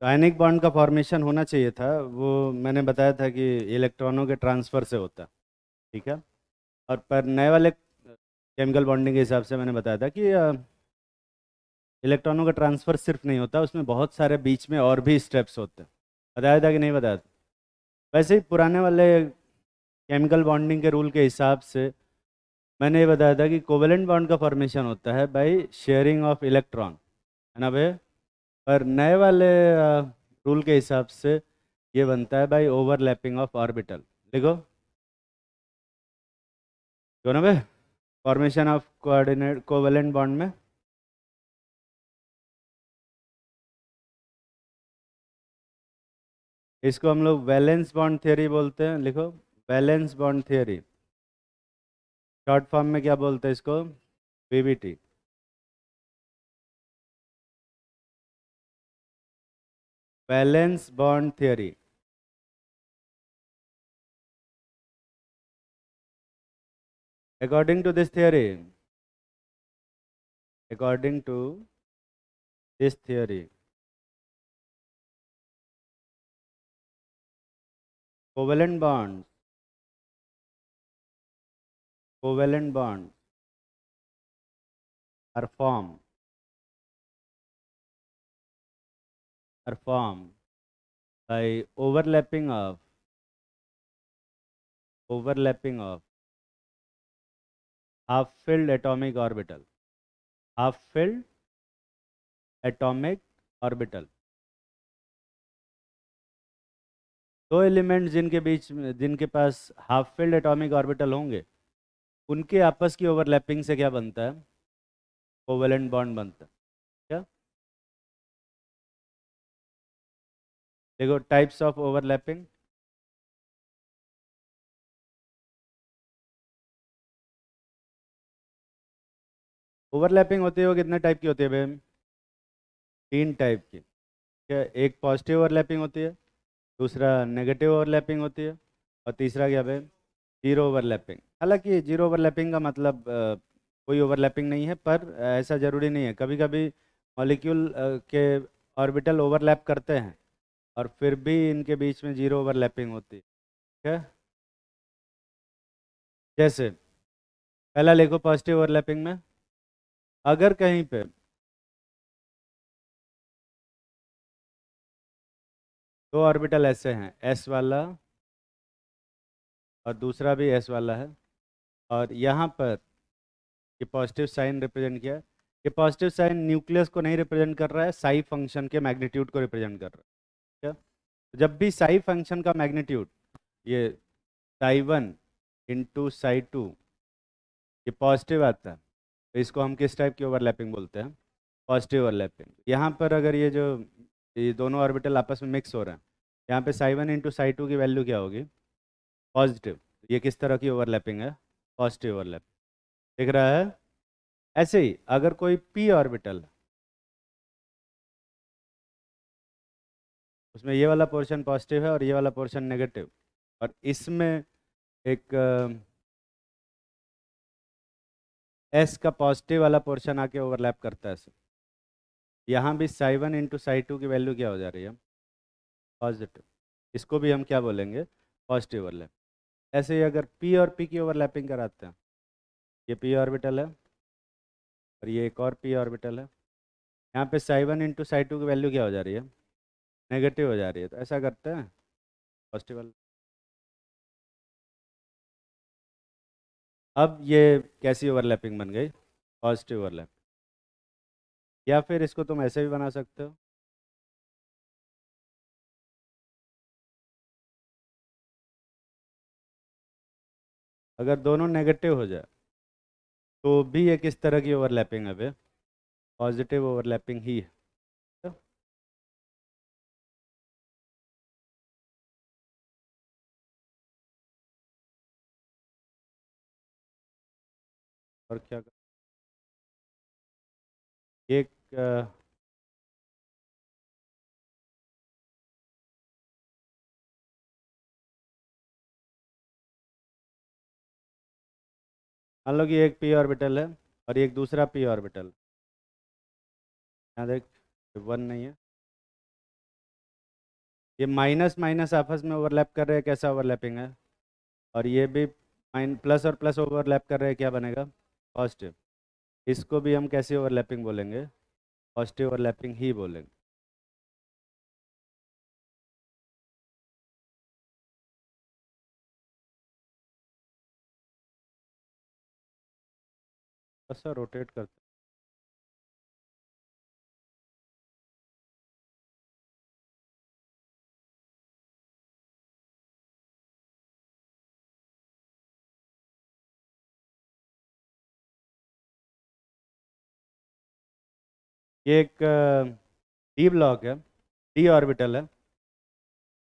तो ionic bond का formation होना चाहिए था, वो मैंने बताया था कि इलेक्ट्रॉनों के ट्रांसफ़र से होता। ठीक है। और पर नए वाले केमिकल बॉन्डिंग के हिसाब से मैंने बताया था कि इलेक्ट्रॉनों का ट्रांसफ़र सिर्फ नहीं होता, उसमें बहुत सारे बीच में और भी स्टेप्स होते हैं। बताया था कि नहीं बताया था? वैसे ही पुराने वाले केमिकल बॉन्डिंग के रूल के हिसाब से मैंने ये बताया था कि कोवेलेंट बॉन्ड का फॉर्मेशन होता है बाय शेयरिंग ऑफ इलेक्ट्रॉन, है ना भाई? पर नए वाले रूल के हिसाब से ये बनता है बाय ओवरलैपिंग ऑफ ऑर्बिटल। देखो, क्यों ना भाई? Formation of coordinate covalent bond में इसको हम लोग वैलेंस बॉन्ड थ्योरी बोलते हैं। लिखो, valence bond theory. Short form में क्या बोलते हैं इसको? VBT. Valence bond theory. according to this theory according to this theory, covalent bonds covalent bonds are formed by overlapping of half-filled half-filled atomic orbital। दो element जिनके बीच में जिनके पास half filled atomic orbital होंगे, उनके आपस की ओवरलैपिंग से क्या बनता है? कोवेलेंट बॉन्ड बनता है। क्या? देखो, टाइप्स ऑफ ओवरलैपिंग। ओवरलैपिंग होती है वो कितने टाइप की होती है भाई? तीन टाइप की। ठीक है, एक पॉजिटिव ओवरलैपिंग होती है, दूसरा नेगेटिव ओवरलैपिंग होती है, और तीसरा क्या भाई? Zero overlapping. हालांकि जीरो ओवरलैपिंग का मतलब कोई ओवरलैपिंग नहीं है, पर ऐसा ज़रूरी नहीं है। कभी कभी मॉलिक्यूल के ऑर्बिटल ओवरलैप करते हैं और फिर भी इनके बीच में जीरो ओवरलैपिंग होती है। ठीक है। जैसे पहला लिखो, पॉजिटिव ओवरलैपिंग में अगर कहीं पे दो ऑर्बिटल ऐसे हैं, एस वाला और दूसरा भी एस वाला है, और यहाँ पर ये पॉजिटिव साइन रिप्रेजेंट किया है। ये पॉजिटिव साइन न्यूक्लियस को नहीं रिप्रेजेंट कर रहा है, साई फंक्शन के मैग्नीट्यूड को रिप्रेजेंट कर रहा है। क्या? जब भी साई फंक्शन का मैग्नीट्यूड, ये psi one into Sai to, ये पॉजिटिव आता है, तो इसको हम किस टाइप की ओवरलैपिंग बोलते हैं? Positive overlapping. यहाँ पर अगर ये दोनों ऑर्बिटल आपस में मिक्स हो रहे हैं, यहाँ पे psi one into Sai to की वैल्यू क्या होगी? पॉजिटिव। ये किस तरह की ओवरलैपिंग है? Positive overlapping. दिख रहा है? ऐसे ही अगर कोई पी ऑर्बिटल, उसमें ये वाला पोर्शन पॉजिटिव है और ये वाला पोर्शन नेगेटिव, और इसमें एक एस का पॉजिटिव वाला पोर्शन आके ओवरलैप करता है। यहाँ भी psi one into Sai to की वैल्यू क्या हो जा रही है? पॉजिटिव। इसको भी हम क्या बोलेंगे? Positive overlap. ऐसे ही अगर पी और पी की ओवरलैपिंग कराते हैं, ये पी ऑर्बिटल है और ये एक और पी ऑर्बिटल है, यहाँ पे psi one into Sai to की वैल्यू क्या हो जा रही है? नेगेटिव हो जा रही है। तो ऐसा करते हैं पॉजिटिव वाला। अब ये कैसी ओवरलैपिंग बन गई? Positive overlap. या फिर इसको तुम ऐसे भी बना सकते हो, अगर दोनों नेगेटिव हो जाए तो भी ये किस तरह की ओवरलैपिंग है बे? पॉजिटिव ओवरलैपिंग ही है। तो और क्या एक मान लो कि एक पी ऑर्बिटल है और एक दूसरा पी ऑर्बिटल। यहाँ देख, वन नहीं है, ये माइनस माइनस आपस में ओवरलैप कर रहे हैं, कैसा ओवरलैपिंग है? और ये भी माइन प्लस और प्लस ओवरलैप कर रहे हैं, क्या बनेगा? पॉजिटिव। इसको भी हम कैसे ओवरलैपिंग बोलेंगे? पॉजिटिव ओवरलैपिंग ही बोलेंगे। बस रोटेट करते हैं। ये एक डी ब्लॉक है, डी ऑर्बिटल है।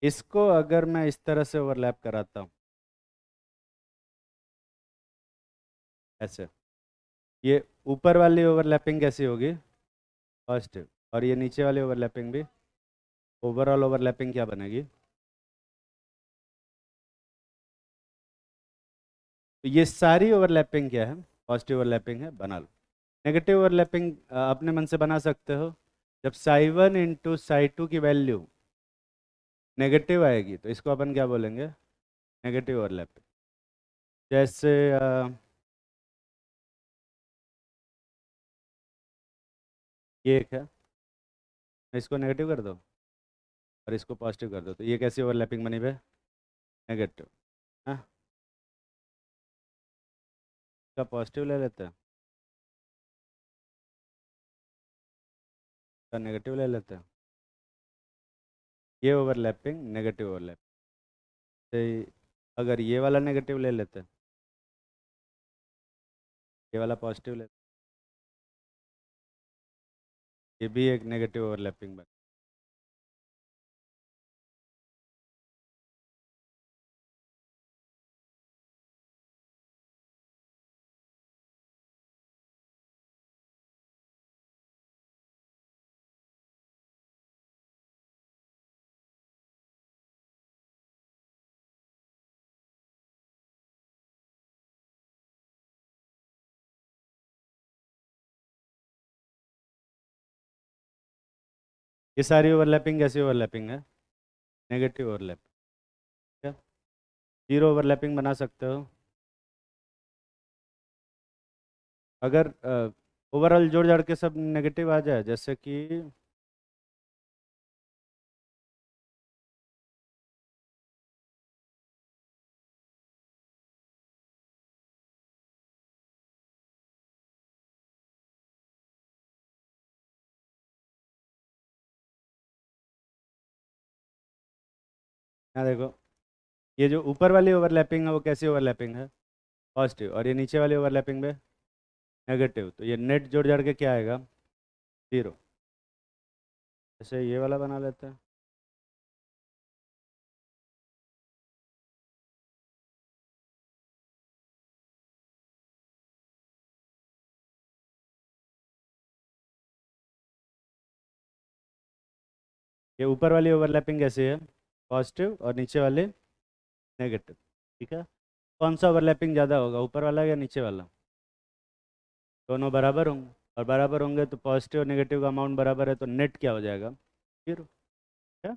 इसको अगर मैं इस तरह से ओवरलैप कराता हूँ, ऐसे, ये ऊपर वाली ओवरलैपिंग कैसी होगी? पॉजिटिव। और ये नीचे वाली ओवरलैपिंग भी, ओवरऑल ओवरलैपिंग क्या बनेगी? तो ये सारी ओवरलैपिंग क्या है? पॉजिटिव ओवरलैपिंग है, बना लो। नेगेटिव ओवरलैपिंग अपने मन से बना सकते हो। जब psi one into Sai to की वैल्यू नेगेटिव आएगी तो इसको अपन क्या बोलेंगे? Negative overlapping. जैसे ये एक है, इसको नेगेटिव कर दो और इसको पॉजिटिव कर दो, तो ये कैसी ओवरलैपिंग बनी भाई? नेगेटिव। हाँ, इसका पॉजिटिव ले लेते हैं, इसका नेगेटिव ले लेते हैं। ये ओवरलैपिंग नेगेटिव ओवरलैप से, अगर ये वाला नेगेटिव ले लेते हैं, ये वाला पॉजिटिव ले, ये भी एक नेगेटिव ओवरलैपिंग बन। ये सारी ओवरलैपिंग कैसी ओवरलैपिंग है? Negative overlap. क्या जीरो ओवरलैपिंग बना सकते हो? अगर ओवरऑल जोड़ जाड़ के सब नेगेटिव आ जाए, जैसे कि यहाँ देखो, ये जो ऊपर वाली ओवरलैपिंग है वो कैसी ओवरलैपिंग है? पॉजिटिव। और ये नीचे वाली ओवरलैपिंग में नेगेटिव, तो ये नेट जोड़ जाड़ के क्या आएगा? जीरो। जैसे ये वाला बना लेते हैं। ये ऊपर वाली ओवरलैपिंग कैसी है? पॉजिटिव। और नीचे वाले नेगेटिव। ठीक है। कौन सा ओवरलैपिंग ज़्यादा होगा, ऊपर वाला या नीचे वाला? दोनों बराबर होंगे, और बराबर होंगे तो पॉजिटिव और नेगेटिव का अमाउंट बराबर है, तो नेट क्या हो जाएगा? जीरो। क्या?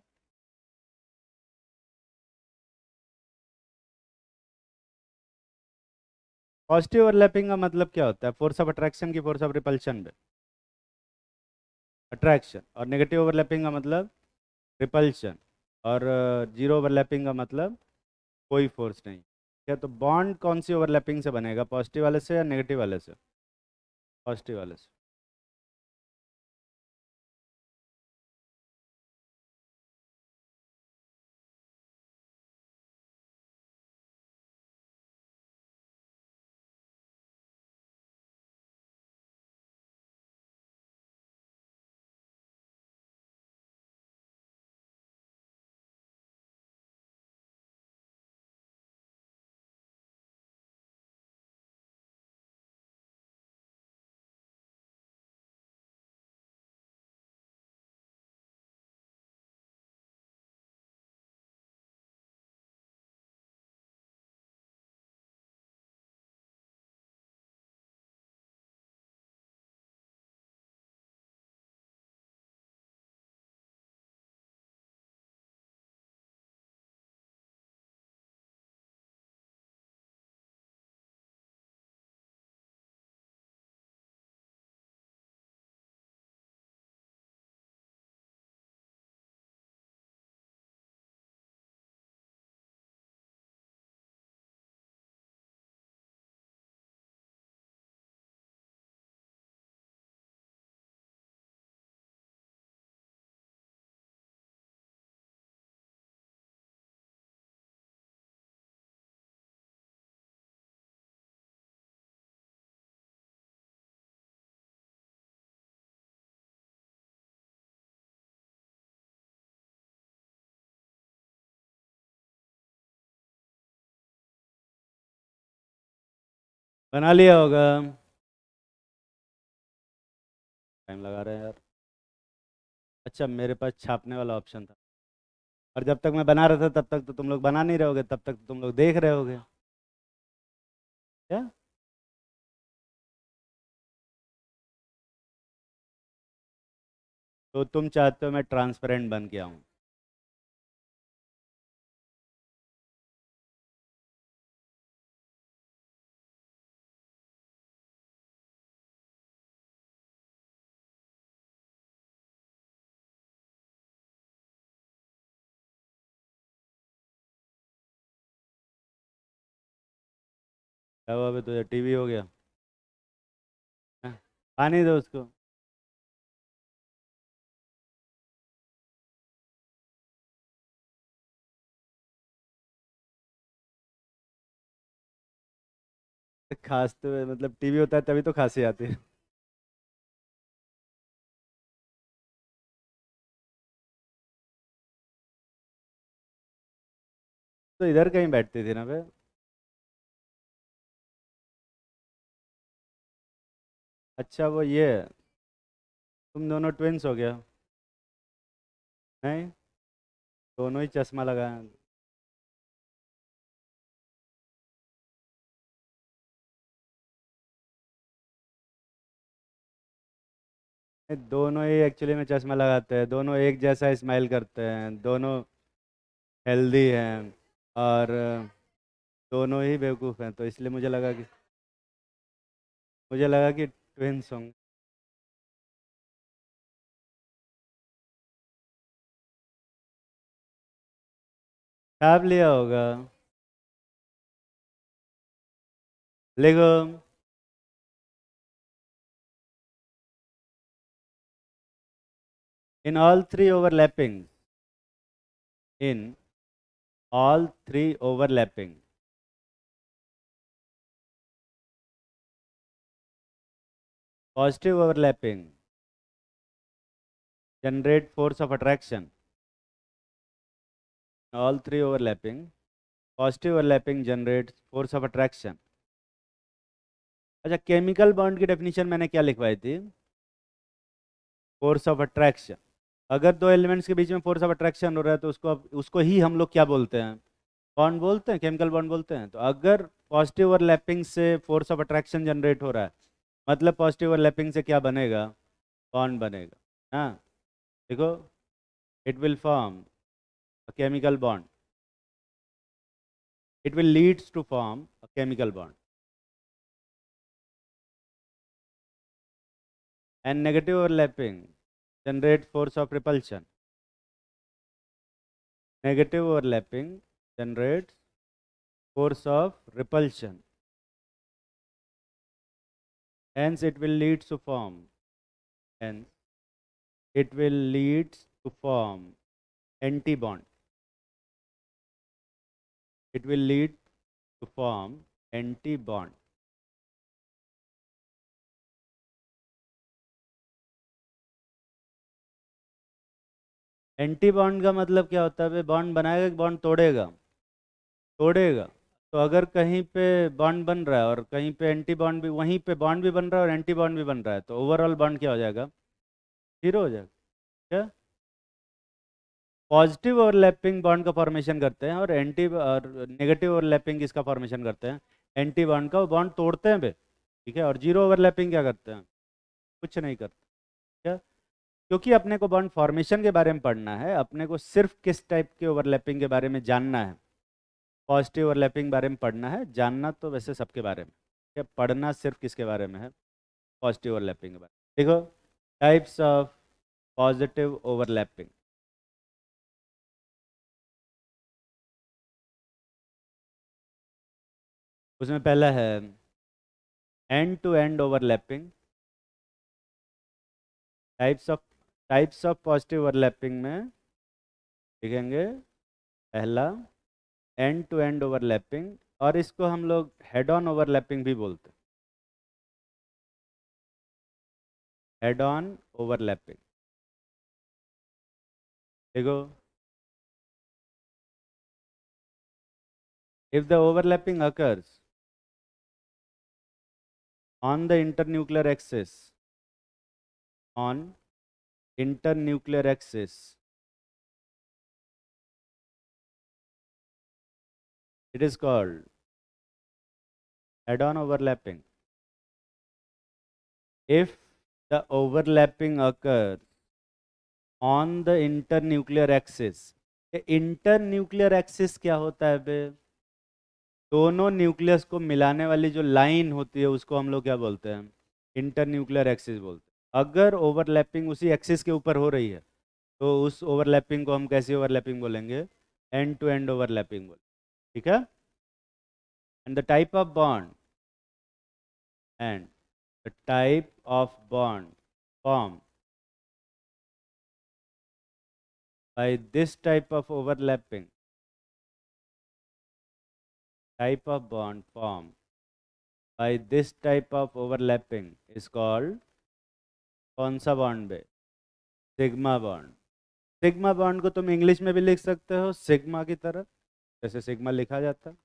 पॉजिटिव ओवरलैपिंग का मतलब क्या होता है? फोर्स ऑफ अट्रैक्शन की फोर्स ऑफ रिपल्शन पे अट्रैक्शन, और नेगेटिव ओवरलैपिंग का मतलब रिपल्शन, और जीरो ओवरलैपिंग का मतलब कोई फोर्स नहीं। क्या, तो बॉन्ड कौन सी ओवरलैपिंग से बनेगा, पॉजिटिव वाले से या नेगेटिव वाले से? पॉजिटिव वाले से। बना लिया होगा। टाइम लगा रहे हैं यार। अच्छा, मेरे पास छापने वाला ऑप्शन था, और जब तक मैं बना रहा था तब तक तो तुम लोग बना नहीं रहे होगे, तब तक तो तुम लोग देख रहे होगे। क्या? तो तुम चाहते हो मैं ट्रांसपेरेंट बन के आऊँ? क्या हुआ? अभी तो टीवी हो गया। हाँ? पानी दो उसको। खांसते हुए मतलब टीवी होता है तभी तो खांसी आती है। तो इधर कहीं बैठती थी ना बे। अच्छा, वो ये है, तुम दोनों ट्विंस हो गया? नहीं, दोनों ही चश्मा लगाए। दोनों ही एक्चुअली में चश्मा लगाते हैं, दोनों एक जैसा स्माइल करते हैं, दोनों हेल्दी हैं, और दोनों ही बेवकूफ़ हैं, तो इसलिए मुझे लगा कि ट्विंस होंगे। छाप लिया होगा। लिखो। In all three overlapping, in all three overlapping, positive overlapping generate force of attraction. All three overlapping. Positive overlapping generates force of attraction. अच्छा, केमिकल बॉन्ड की डेफिनेशन मैंने क्या लिखवाई थी? Force of attraction. अगर दो एलिमेंट्स के बीच में फोर्स ऑफ अट्रैक्शन हो रहा है तो उसको ही हम लोग क्या बोलते हैं? बॉन्ड बोलते हैं, केमिकल बॉन्ड बोलते हैं। तो अगर पॉजिटिव ओवरलैपिंग से फोर्स ऑफ अट्रैक्शन जनरेट हो रहा है, मतलब पॉजिटिव ओवरलैपिंग से क्या बनेगा? बॉन्ड बनेगा। हाँ, देखो, it will form a chemical bond. It will leads to form a chemical bond. And negative overlapping generate force of repulsion. Negative overlapping generates force of repulsion. Hence, it will lead to form. Hence, it will lead to form anti-bond. It will lead to form anti-bond. Anti bond का मतलब क्या होता है? Bond बनाएगा कि bond तोड़ेगा? तोड़ेगा। तो अगर कहीं पे बॉन्ड बन रहा है और कहीं पे एंटी बॉन्ड भी, वहीं पे बॉन्ड भी बन रहा है और एंटी बॉन्ड भी बन रहा है, तो ओवरऑल बॉन्ड क्या हो जाएगा? जीरो हो जाएगा। क्या? पॉजिटिव ओवरलैपिंग बॉन्ड का फॉर्मेशन करते हैं, और नेगेटिव ओवरलैपिंग किसका फॉर्मेशन करते हैं? एंटी बॉन्ड का। वो बॉन्ड तोड़ते हैं बे, ठीक है। और जीरो ओवरलैपिंग क्या करते हैं? कुछ नहीं करते। क्या? क्योंकि अपने को बॉन्ड फॉर्मेशन के बारे में पढ़ना है, अपने को सिर्फ किस टाइप के ओवरलैपिंग के बारे में जानना है। पॉजिटिव ओवरलैपिंग बारे में पढ़ना है, जानना तो वैसे सबके बारे में, ठीक है। पढ़ना सिर्फ किसके बारे में है? पॉजिटिव ओवरलैपिंग के बारे में। देखो, टाइप्स ऑफ पॉजिटिव ओवरलैपिंग। उसमें पहला है end to end overlapping. Types of positive overlapping में लिखेंगे पहला एंड टू एंड ओवरलैपिंग, और इसको हम लोग हेड ऑन ओवरलैपिंग भी बोलते हैं। Head on overlapping. देखो, if the overlapping occurs on the internuclear axis, on internuclear axis, it is called head-on overlapping. If the overlapping occurs on the internuclear axis, internuclear axis क्या होता है बे? दोनों nucleus को मिलाने वाली जो लाइन होती है उसको हम लोग क्या बोलते हैं? इंटरन्यूक्लियर एक्सिस बोलते हैं। अगर ओवरलैपिंग उसी एक्सिस के ऊपर हो रही है तो उस ओवरलैपिंग को हम कैसी ओवरलैपिंग बोलेंगे? एंड टू एंड ओवरलैपिंग बोलेंगे। ठीक है? And the type of bond and the type of bond formed by this type of overlapping, type of bond formed by this type of overlapping is called कौन सा bond बे? Sigma bond. Sigma bond को तुम English में भी लिख सकते हो सिग्मा की तरह, जैसे सिग्मा लिखा जाता है,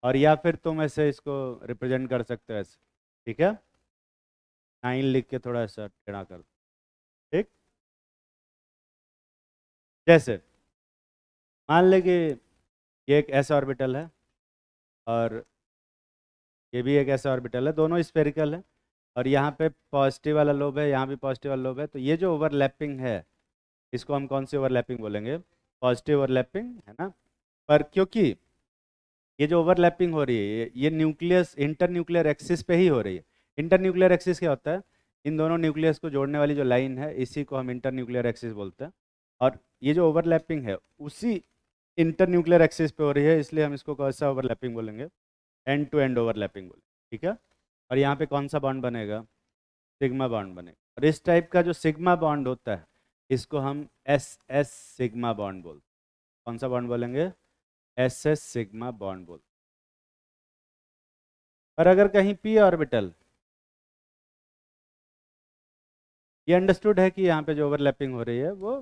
और या फिर तुम ऐसे इसको रिप्रेजेंट कर सकते हो ऐसे। ठीक है? 9 लिख के थोड़ा ऐसा टेढ़ा कर दो। ठीक? जैसे मान ले कि ये एक एस ऑर्बिटल है और ये भी एक ऐसा ऑर्बिटल है, दोनों स्फेरिकल है, और यहाँ पे पॉजिटिव वाला लोब है, यहाँ भी पॉजिटिव वाला लोब है, तो ये जो ओवरलैपिंग है इसको हम कौन सी ओवरलैपिंग बोलेंगे? पॉजिटिव ओवरलैपिंग, है ना? पर क्योंकि ये जो ओवरलैपिंग हो रही है ये न्यूक्लियस इंटरन्यूक्लियर एक्सिस पे ही हो रही है। इंटरन्यूक्लियर एक्सिस क्या होता है? इन दोनों न्यूक्लियस को जोड़ने वाली जो लाइन है इसी को हम इंटरन्यूक्लियर एक्सिस बोलते हैं, और ये जो ओवरलैपिंग है उसी इंटरन्यूक्लियर एक्सिस पे हो रही है, इसलिए हम इसको कौन सा ओवरलैपिंग बोलेंगे? एंड टू एंड ओवरलैपिंग बोलेंगे। ठीक है? और यहाँ पे कौन सा बॉन्ड बनेगा? सिग्मा बॉन्ड बनेगा। और इस टाइप का जो सिग्मा बॉन्ड होता है इसको हम एस एस सिग्मा बॉन्ड बोलते हैं। कौन सा बॉन्ड बोलेंगे? एस एस सिग्मा बॉन्ड बोलते हैं। और अगर कहीं पी ऑर्बिटल, ये अंडरस्टूड है कि यहाँ पे जो ओवरलैपिंग हो रही है वो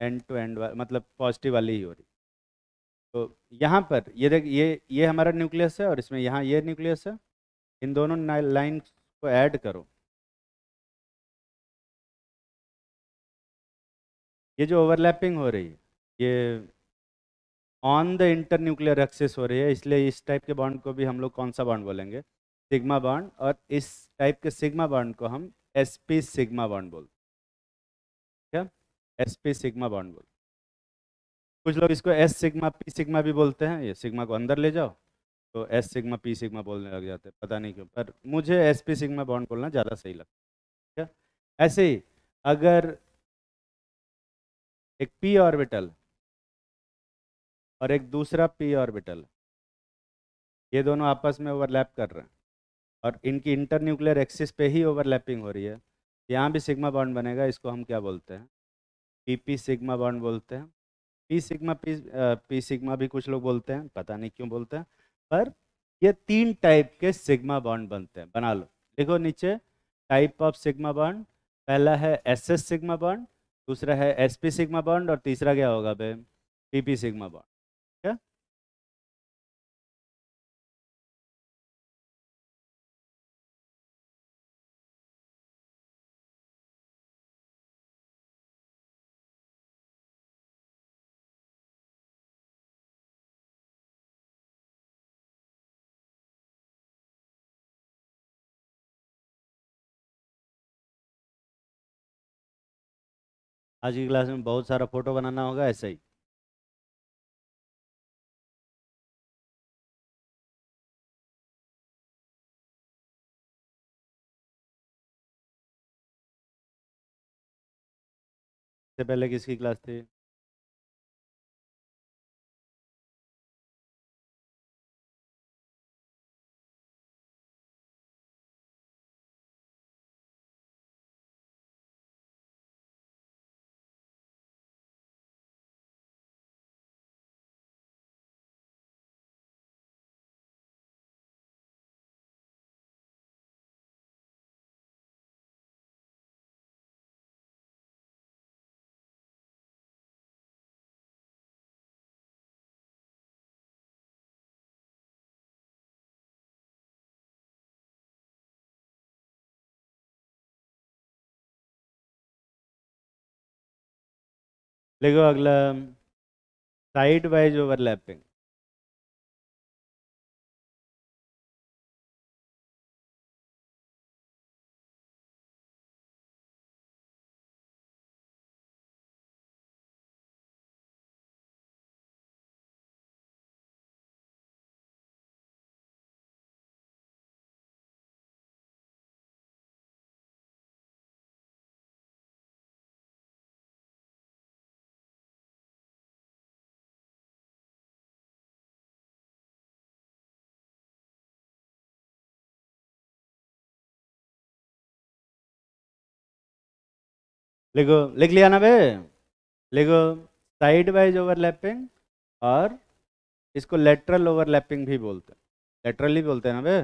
एंड टू एंड मतलब पॉजिटिव वाली ही हो रही है। तो यहाँ पर ये देख, ये हमारा न्यूक्लियस है और इसमें यहाँ ये न्यूक्लियस है, इन दोनों लाइन को ऐड करो, ये जो ओवरलैपिंग हो रही है ये ऑन द इंटरन्यूक्लियर एक्सिस हो रही है, इसलिए इस टाइप के बॉन्ड को भी हम लोग कौन सा बॉन्ड बोलेंगे? Sigma bond. और इस टाइप के सिग्मा बॉन्ड को हम sp सिग्मा बॉन्ड बोलते हैं। क्या? sp सिग्मा बॉन्ड बोलते हैं। कुछ लोग इसको s सिग्मा p सिग्मा भी बोलते हैं, ये सिग्मा को अंदर ले जाओ तो s सिग्मा p सिग्मा बोलने लग जाते हैं, पता नहीं क्यों, पर मुझे sp सिग्मा बॉन्ड बोलना ज़्यादा सही लगता है। क्या? ऐसे ही अगर एक p ऑर्बिटल और एक दूसरा p ऑर्बिटल, ये दोनों आपस में ओवरलैप कर रहे हैं और इनकी इंटरन्यूक्लियर एक्सिस पे ही ओवरलैपिंग हो रही है, यहाँ भी सिग्मा बॉन्ड बनेगा, इसको हम क्या बोलते हैं? पी सिग्मा बॉन्ड बोलते हैं। पी सिग्मा भी कुछ लोग बोलते हैं, पता नहीं क्यों बोलते हैं, पर ये 3 टाइप के सिग्मा बॉन्ड बनते हैं। बना लो, देखो नीचे टाइप ऑफ सिग्मा बॉन्ड, पहला है एस एस सिग्मा बॉन्ड, दूसरा है एस पी सिग्मा बॉन्ड, और तीसरा क्या होगा बे? P sigma bond. क्या? आज की क्लास में बहुत सारा फोटो बनाना होगा ऐसे ही। इससे पहले किसकी क्लास थी? लिखो अगला, साइड वाइज ओवरलैपिंग। लिखो, लिख लिया ना बे? लिखो, साइड वाइज ओवरलैपिंग, और इसको लेटरल ओवरलैपिंग भी बोलते हैं। लेटरली बोलते हैं ना बे?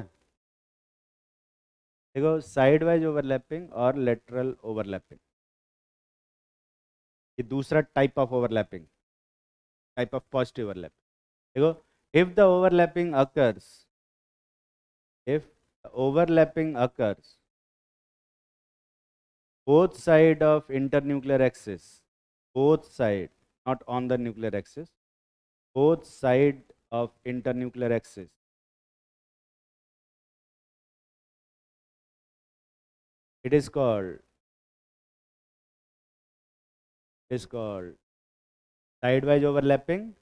देखो, साइड वाइज ओवरलैपिंग और लेटरल ओवरलैपिंग, ये दूसरा type of overlapping, type of positive overlapping. देखो, if the overlapping occurs, if the overlapping occurs both side of internuclear axis, both side, not on the nuclear axis, both side of internuclear axis, it is called sidewise overlapping,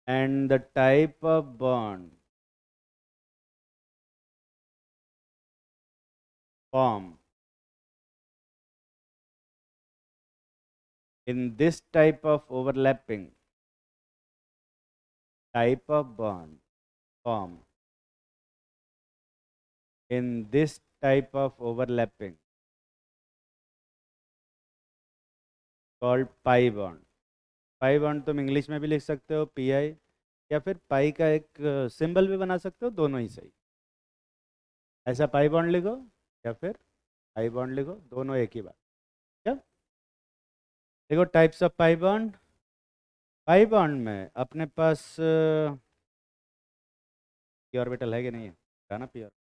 and the type of bond form in this type of overlapping, type of bond form in this type of overlapping called pi bond. Pi bond तुम English में भी लिख सकते हो P I, या फिर पाई का एक सिंबल भी बना सकते हो, दोनों ही सही। ऐसा पाई बॉन्ड लिखो या फिर पाई बॉन्ड लिखो, दोनों एक ही बात। क्या? देखो, types of pi bond, pi bond में अपने पास पी ऑर्बिटल है कि नहीं है? ना पी ऑर्बिटल,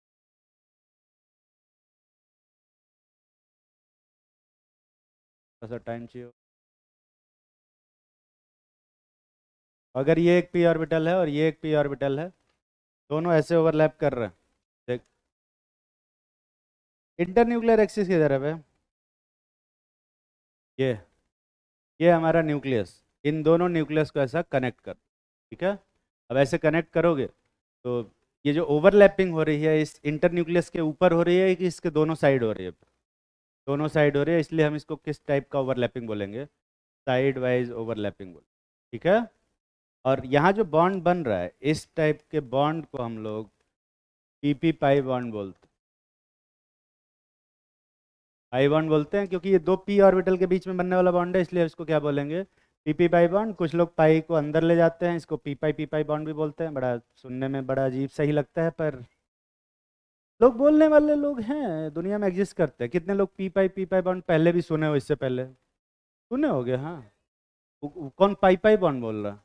थोड़ा सा टाइम चाहिए। अगर ये एक पी ऑर्बिटल है और ये एक पी ऑर्बिटल है, दोनों ऐसे ओवरलैप कर रहे हैं। देख, इंटरन्यूक्लियर एक्सिस किधर है भाई? ये ये हमारा न्यूक्लियस, इन दोनों न्यूक्लियस को ऐसा कनेक्ट कर, ठीक है? अब ऐसे कनेक्ट करोगे तो ये जो ओवरलैपिंग हो रही है इस इंटरन्यूक्लियस के ऊपर हो रही है कि इसके दोनों साइड हो रही है? दोनों साइड हो रही है, इसलिए हम इसको किस टाइप का ओवरलैपिंग बोलेंगे? साइड वाइज ओवरलैपिंग बोल, ठीक है? और यहाँ जो बॉन्ड बन रहा है, इस टाइप के बॉन्ड को हम लोग पीपी पाई बॉन्ड बोलते हैं। पाई बॉन्ड बोलते हैं क्योंकि ये दो पी ऑर्बिटल के बीच में बनने वाला बॉन्ड है, इसलिए इसको क्या बोलेंगे? PP pi bond. कुछ लोग पाई को अंदर ले जाते हैं, इसको पी पाई बॉन्ड भी बोलते हैं। बड़ा सुनने में बड़ा अजीब सही लगता है, पर लोग बोलने वाले लोग हैं, दुनिया में एग्जिस्ट करते हैं। कितने लोग पी पाई बॉन्ड पहले भी सुने हो, इससे पहले सुने होगे? हाँ। कौन पाई बॉन्ड बोल रहा?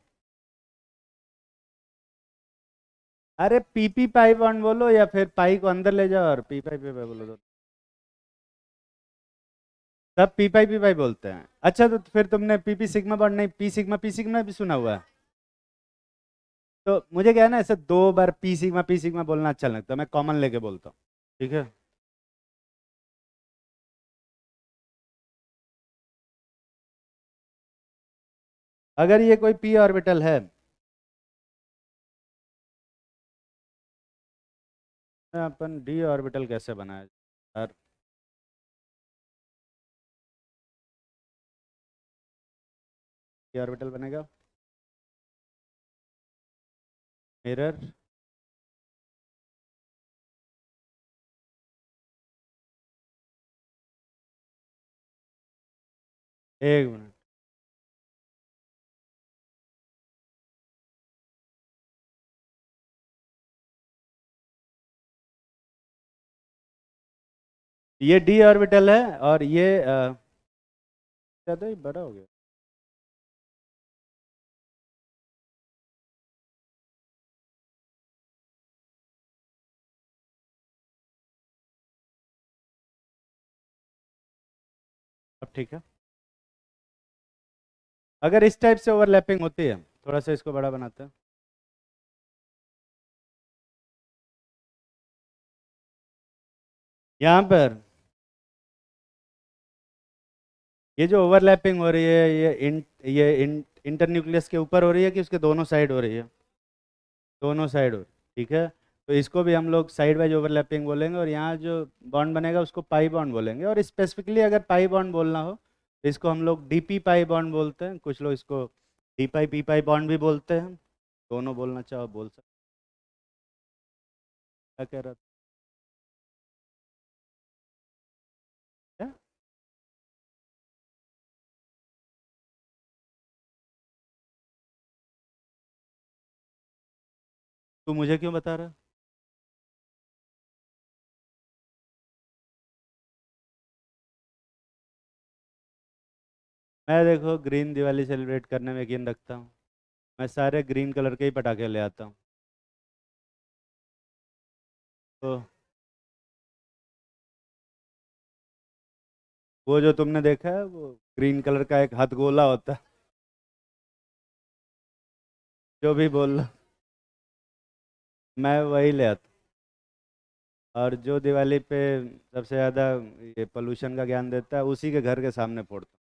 अरे पीपी पाई बॉन्ड बोलो, या फिर पाई को अंदर ले जाओ और पी पाई बोलो, तो सब पी पाई बोलते हैं। अच्छा, तो फिर तुमने पीपी सिग्मा बॉन्ड नहीं, पी सिग्मा भी सुना हुआ है? तो मुझे क्या है ना, ऐसे दो बार पी सिग्मा बोलना अच्छा लगता है, मैं कॉमन लेके बोलता हूँ, ठीक है? अगर ये कोई पी ऑर्बिटल है, तो अपन डी ऑर्बिटल कैसे बनाया यार? डी ऑर्बिटल बनेगा मिरर, एक मिनट, ये डी ऑर्बिटल है और ये ज़्यादा ही बड़ा हो गया। अब ठीक है। अगर इस टाइप से ओवरलैपिंग होती है, थोड़ा सा इसको बड़ा बनाते हैं। यहाँ पर ये जो ओवरलैपिंग हो रही है, इंटरन्यूक्लियस के ऊपर हो रही है कि उसके दोनों साइड हो रही है? दोनों साइड हो रही है, ठीक है। तो इसको भी हम लोग साइड वाइज ओवरलैपिंग बोलेंगे, और यहाँ जो बॉन्ड बनेगा उसको पाई बॉन्ड बोलेंगे। और स्पेसिफिकली अगर पाई बॉन्ड बोलना हो तो इसको हम लोग डीपी पाई बॉन्ड बोलते हैं, कुछ लोग इसको डी पाई पी पाई बॉन्ड भी बोलते हैं। दोनों बोलना चाहो बोल सकते। क्या कह रहा था? तू मुझे क्यों बता रहा है? मैं देखो ग्रीन दिवाली सेलिब्रेट करने में यकीन रखता हूँ। मैं सारे ग्रीन कलर के ही पटाखे ले आता हूँ। तो वो जो तुमने देखा है वो ग्रीन कलर का एक हथगोला होता है। जो भी बोल लो, मैं वही ले आता हूँ। और जो दिवाली पे सबसे ज़्यादा ये पोल्यूशन का ज्ञान देता है उसी के घर के सामने फोड़ता हूँ।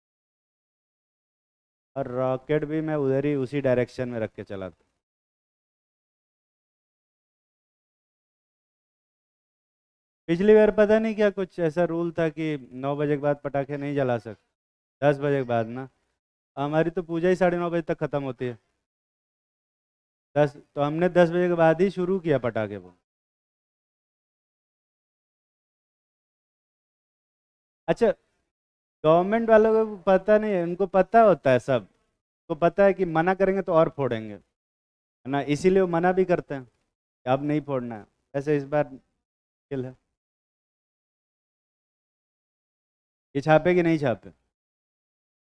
और रॉकेट भी मैं उधर ही उसी डायरेक्शन में रख के चलाता हूँ। पिछली बार पता नहीं क्या कुछ ऐसा रूल था कि 9 बजे के बाद पटाखे नहीं जला सकते, 10 बजे के बाद ना। हमारी तो पूजा ही 9:30 बजे तक ख़त्म होती है। 10, तो हमने 10 बजे के बाद ही शुरू किया पटाखे वो। अच्छा, गवर्नमेंट वालों को पता नहीं है, उनको पता होता है सब। को पता है कि मना करेंगे तो और फोड़ेंगे, है ना, इसीलिए वो मना भी करते हैं कि अब नहीं फोड़ना है। ऐसे इस बार मुश्किल है। ये छापे कि नहीं छापे?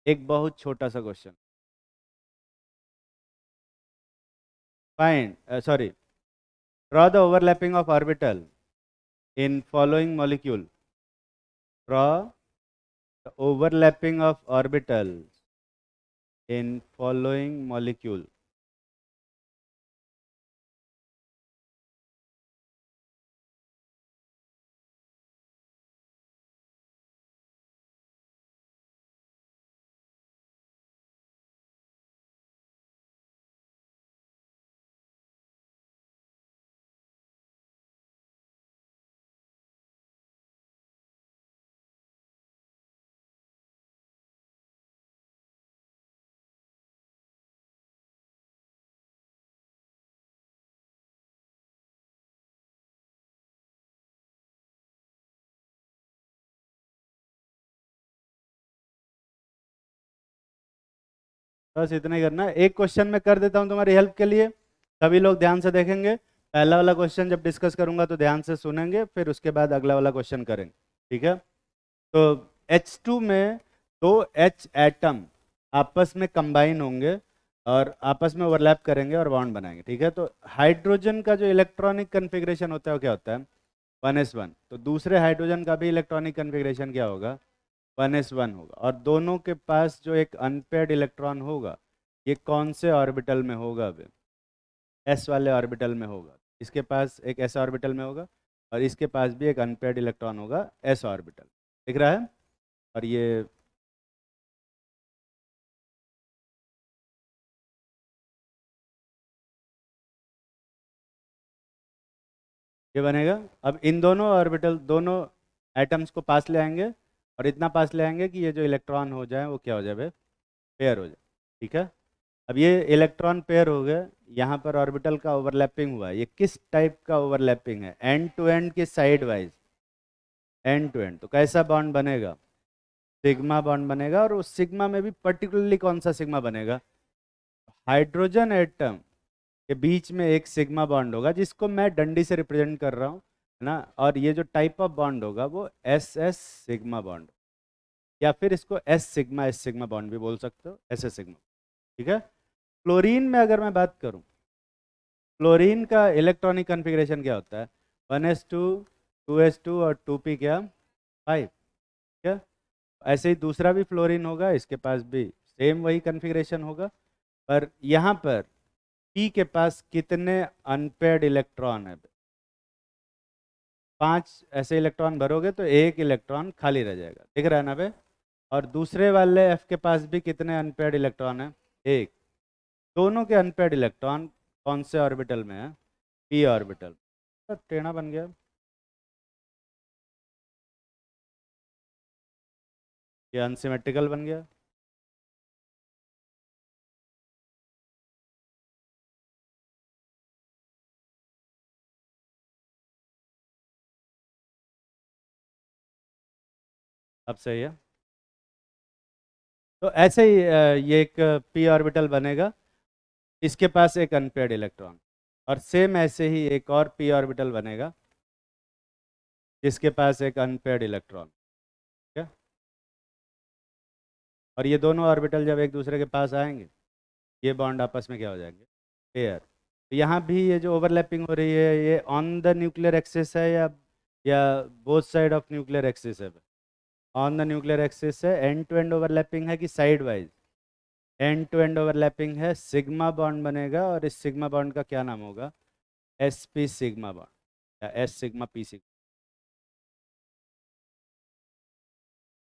एक बहुत छोटा सा question. Find, sorry, draw the overlapping of orbital in following molecule. Draw the overlapping of orbital in following molecule. बस इतना ही करना है। एक क्वेश्चन मैं कर देता हूँ तुम्हारी हेल्प के लिए, सभी लोग ध्यान से देखेंगे। पहला वाला क्वेश्चन जब डिस्कस करूंगा तो ध्यान से सुनेंगे, फिर उसके बाद अगला वाला क्वेश्चन करेंगे, ठीक है। तो H2 में दो H एटम आपस में कंबाइन होंगे और आपस में ओवरलैप करेंगे और बॉन्ड बनाएंगे, ठीक है। तो हाइड्रोजन का जो इलेक्ट्रॉनिक कन्फिग्रेशन होता है वो क्या होता है? 1s1। तो दूसरे हाइड्रोजन का भी इलेक्ट्रॉनिक कन्फिग्रेशन क्या होगा? 1s1 होगा। और दोनों के पास जो एक अनपेयर्ड इलेक्ट्रॉन होगा, ये कौन से ऑर्बिटल में होगा? अभी एस वाले ऑर्बिटल में होगा। इसके पास एक एस ऑर्बिटल में होगा और इसके पास भी एक अनपेयर्ड इलेक्ट्रॉन होगा एस ऑर्बिटल। दिख रहा है? और ये बनेगा। अब इन दोनों ऑर्बिटल, दोनों एटम्स को पास ले आएंगे और इतना पास ले आएंगे कि ये जो इलेक्ट्रॉन हो जाए वो क्या हो जाए? पेयर हो जाए, ठीक है। अब ये इलेक्ट्रॉन पेयर हो गए, यहाँ पर ऑर्बिटल का ओवरलैपिंग हुआ। ये किस टाइप का ओवरलैपिंग है? एंड टू एंड के side wise? End to end. तो कैसा बॉन्ड बनेगा? सिग्मा बॉन्ड बनेगा। और उस सिग्मा में भी पर्टिकुलरली कौन सा सिग्मा बनेगा? हाइड्रोजन एटम के बीच में एक सिग्मा बॉन्ड होगा जिसको मैं डंडी से रिप्रेजेंट कर रहा हूँ, है ना। और ये जो टाइप ऑफ बॉन्ड होगा वो एस एस सिग्मा बॉन्ड, या फिर इसको एस सिग्मा बॉन्ड भी बोल सकते हो, एस एस सिग्मा, ठीक है। क्लोरीन में अगर मैं बात करूँ, क्लोरीन का इलेक्ट्रॉनिक कन्फिग्रेशन क्या होता है? 1s2, 2s2 और 2p क्या? 5, ठीक है। ऐसे ही दूसरा भी फ्लोरीन होगा, इसके पास भी सेम वही कन्फिग्रेशन होगा, पर यहाँ पर पी के पास कितने अनपेयर्ड इलेक्ट्रॉन है? 5 ऐसे इलेक्ट्रॉन भरोगे तो एक इलेक्ट्रॉन खाली रह जाएगा, दिख रहा है ना बे? और दूसरे वाले एफ के पास भी कितने अनपेयर्ड इलेक्ट्रॉन है? एक। दोनों के अनपेयर्ड इलेक्ट्रॉन कौन से ऑर्बिटल में है? P orbital. तो टेढ़ा बन गया। ये अनसिमेट्रिकल बन गया। अब सही है। तो ऐसे ही ये एक पी ऑर्बिटल बनेगा, इसके पास एक अनपेयर्ड इलेक्ट्रॉन, और सेम ऐसे ही एक और पी ऑर्बिटल बनेगा जिसके पास एक अनपेयर्ड इलेक्ट्रॉन। ठीक है? और ये दोनों ऑर्बिटल जब एक दूसरे के पास आएंगे, ये बॉन्ड आपस में क्या हो जाएंगे? पेयर। तो यहाँ भी ये जो ओवरलैपिंग हो रही है, ये ऑन द न्यूक्लियर एक्सिस है या both side of nuclear axis है? ऑन द न्यूक्लियर एक्सिस है। एंड टू एंड ओवरलैपिंग है कि side wise? End to end overlapping है। सिग्मा बॉन्ड बनेगा और इस सिग्मा बॉन्ड का क्या नाम होगा? एस पी सिग्मा बॉन्ड या एस सिग्मा पी सिग्मा।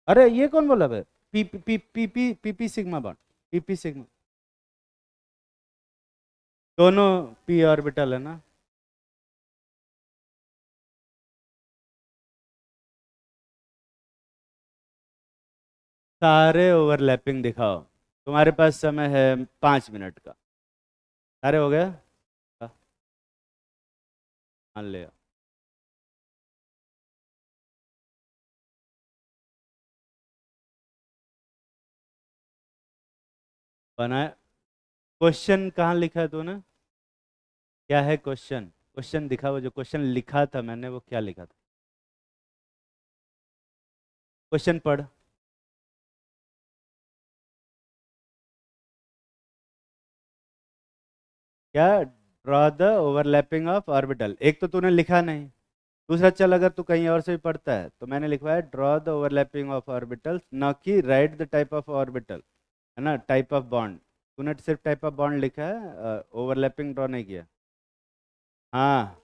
अरे ये कौन बोला बे? P P P P P P P sigma bond. P P sigma. दोनों पी ऑर्बिटल है ना? सारे ओवरलैपिंग दिखाओ। तुम्हारे पास समय है 5 मिनट का। सारे हो गए? हाँ, मान लिया। बनाया। क्वेश्चन कहाँ लिखा है तूने? क्या है क्वेश्चन? क्वेश्चन दिखा, वो जो क्वेश्चन लिखा था मैंने वो क्या लिखा था? क्वेश्चन पढ़। क्या? Draw the overlapping of orbital. एक तो तूने लिखा नहीं, दूसरा चल अगर तू कहीं और से भी पढ़ता है तो मैंने लिखवाया draw the overlapping of orbital, न कि right the type of orbital, है ना? Type of bond. तूने सिर्फ टाइप ऑफ बॉन्ड लिखा है, ओवरलैपिंग ड्रॉ नहीं किया। हाँ।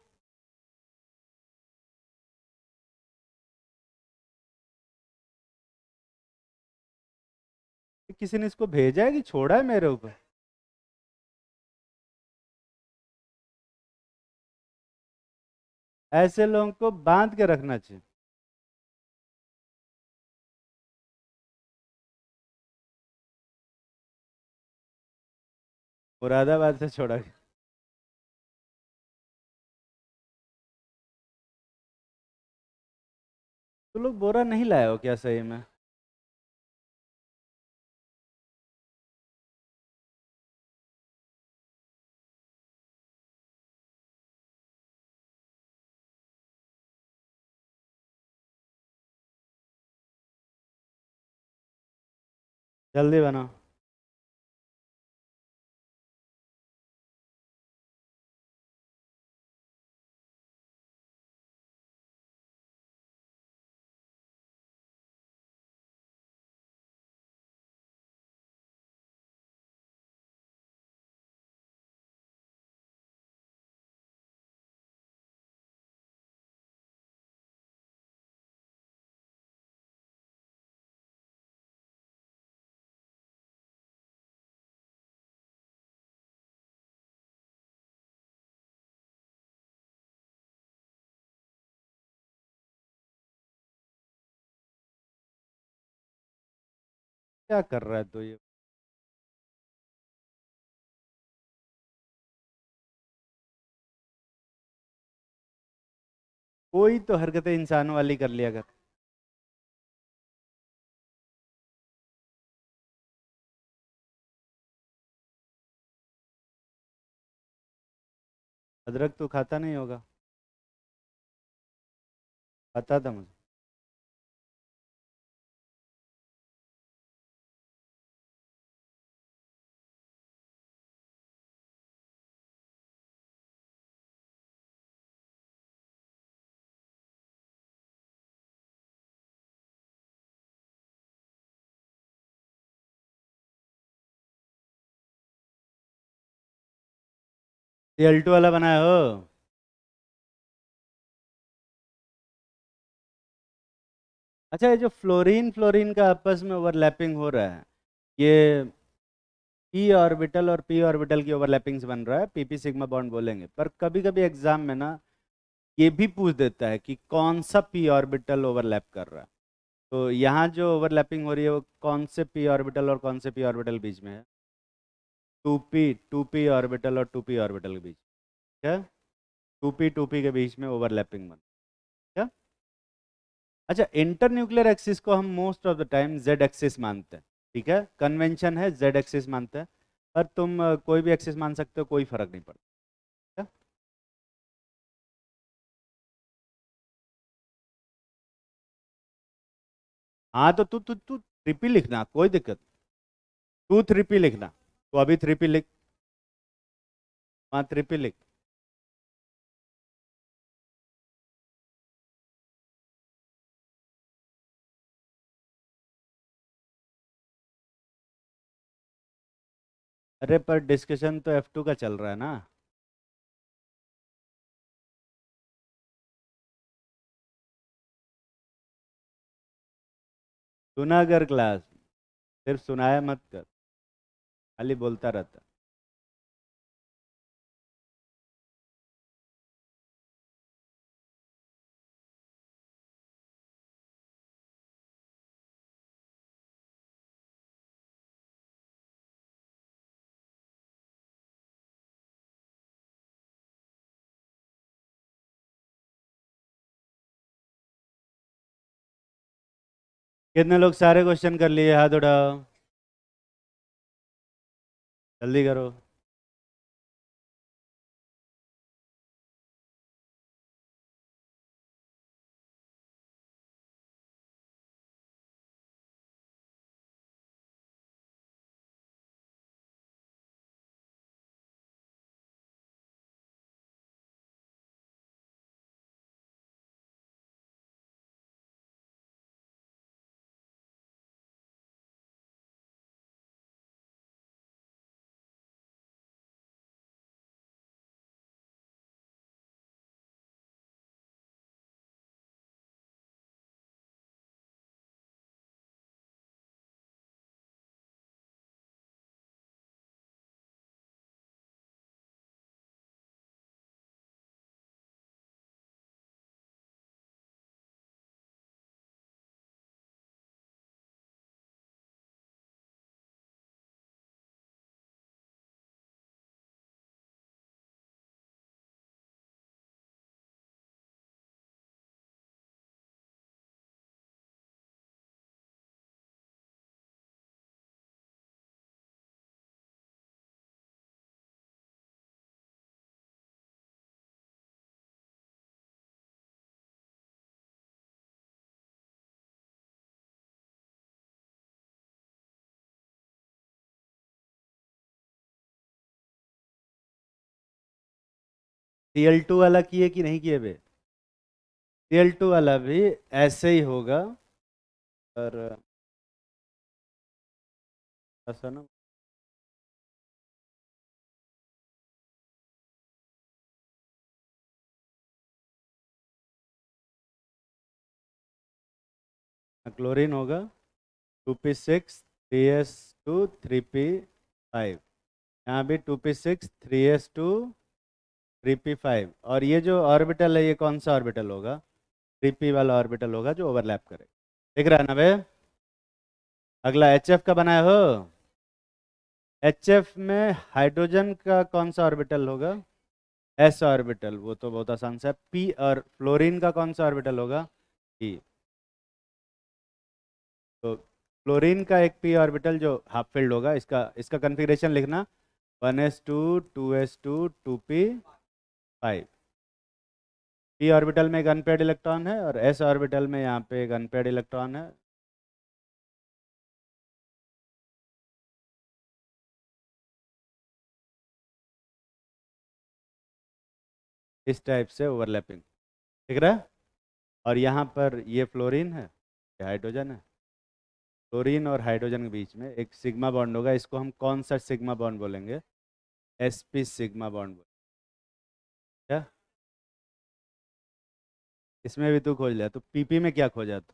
किसी ने इसको भेजा है कि छोड़ा है मेरे ऊपर? ऐसे लोगों को बांध के रखना चाहिए। मुरादाबाद से छोड़ा गया। तो लोग बोरा नहीं लाए हो क्या सही में? जल्दी बनाओ। क्या कर रहा है तू ये? कोई तो हरकतें इंसानों वाली कर लिया कर। अदरक तो खाता नहीं होगा? पता था मुझे। Cl2 वाला बनाया हो? अच्छा, ये जो फ्लोरीन फ्लोरीन का आपस में ओवरलैपिंग हो रहा है, ये पी ऑर्बिटल और पी ऑर्बिटल की ओवरलैपिंग से बन रहा है, पीपी सिग्मा बॉन्ड बोलेंगे। पर कभी कभी एग्जाम में ना ये भी पूछ देता है कि कौन सा पी ऑर्बिटल ओवरलैप कर रहा है। तो यहाँ जो ओवरलैपिंग हो रही है वो कौन से पी ऑर्बिटल और कौन से पी ऑर्बिटल बीच में है? टू पी ऑर्बिटल और टू पी ऑर्बिटल के बीच। क्या? टू पी के बीच में ओवरलैपिंग बन। क्या? अच्छा, इंटर न्यूक्लियर एक्सिस को हम most of the time Z axis मानते हैं। ठीक है, कन्वेंशन है जेड एक्सिस मानते हैं। पर तुम कोई भी एक्सिस मान सकते हो, कोई फर्क नहीं पड़ता। क्या? हाँ, तो तू तू तू ट्रिपी लिखना, कोई दिक्कत। टू थ्री पी लिखना, तो अभी थ्री पी लिख। हाँ, थ्री पी लिख। अरे पर डिस्कशन तो F2 का चल रहा है ना। सुना कर क्लास, सिर्फ सुनाया मत कर, खाली बोलता रहता। कितने लोग सारे क्वेश्चन कर लिए? हाथ उठाओ, जल्दी करो। Cl2 वाला किए कि नहीं किए बे? Cl2 वाला भी ऐसे ही होगा। पर ऐसा ना, क्लोरीन होगा 2p6 3s2 3p5। यहाँ भी 2p6 3s2 3p5। और ये जो ऑर्बिटल है ये कौन सा ऑर्बिटल होगा? 3p वाला ऑर्बिटल होगा जो ओवरलैप करे। दिख रहा है ना बे? अगला HF का बनाया हो। HF में हाइड्रोजन का कौन सा ऑर्बिटल होगा? S orbital. वो तो बहुत आसान सा है। P और फ्लोरीन का कौन सा ऑर्बिटल होगा? P। तो फ्लोरीन का एक P ऑर्बिटल जो हाफ फील्ड होगा, इसका इसका कन्फिग्रेशन लिखना। 1s2 2s2 2p5। P orbital में एक अनपेयर्ड इलेक्ट्रॉन है और S ऑर्बिटल में यहाँ पे एक अनपेयर्ड इलेक्ट्रॉन है। इस टाइप से ओवरलैपिंग दिख रहा है। और यहाँ पर ये फ्लोरीन है, ये हाइड्रोजन है। फ्लोरीन और हाइड्रोजन के बीच में एक सिग्मा बॉन्ड होगा। इसको हम कौन सा सिग्मा बॉन्ड बोलेंगे? sp sigma bond. क्या इसमें भी तू खोज लिया तो पीपी में क्या खोजा तू?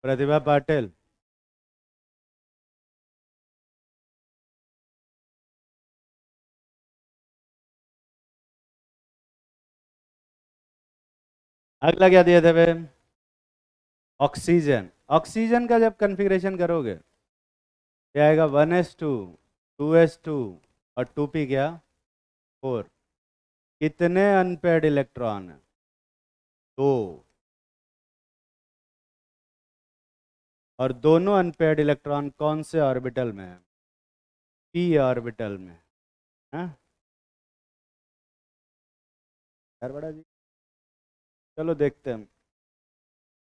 प्रतिभा पाटिल। अगला क्या दिया था बे? ऑक्सीजन। ऑक्सीजन का जब कॉन्फ़िगरेशन करोगे क्या आएगा? 1s2, 2s2 और 2p क्या? 4। कितने अनपेयर्ड इलेक्ट्रॉन है? 2। और दोनों अनपेयर्ड इलेक्ट्रॉन कौन से ऑर्बिटल में है? पी ऑर्बिटल में। हाँ यार बड़ा जी। चलो देखते हैं।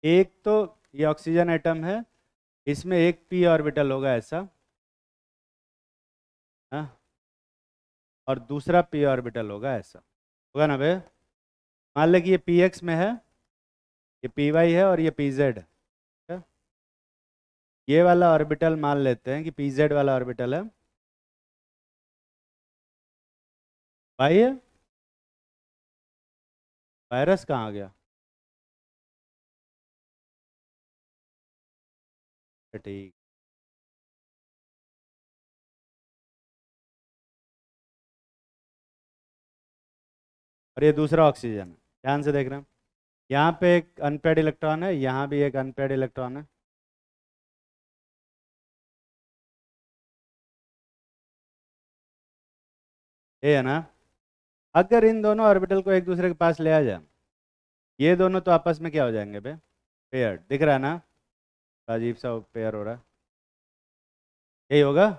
एक तो ये ऑक्सीजन एटम है, इसमें एक पी ऑर्बिटल होगा ऐसा। हाँ। और दूसरा पी ऑर्बिटल होगा ऐसा। होगा ना बे? मान ले कि ये पी एक्स में है, ये पी वाई है और ये पी जेड है। ये वाला ऑर्बिटल मान लेते हैं कि पी जेड वाला ऑर्बिटल है। भाई है। वायरस कहाँ आ गया? ठीक। और ये दूसरा ऑक्सीजन है। ध्यान से देख रहे हैं। यहाँ पे एक अनपेयर्ड इलेक्ट्रॉन है, यहाँ भी एक अनपेयर्ड इलेक्ट्रॉन है। ये है ना? अगर इन दोनों ऑर्बिटल को एक दूसरे के पास ले आ जाए, ये दोनों तो आपस में क्या हो जाएंगे बे? पेयर। दिख रहा है ना? अजीब सा पेयर हो रहा है। यही होगा।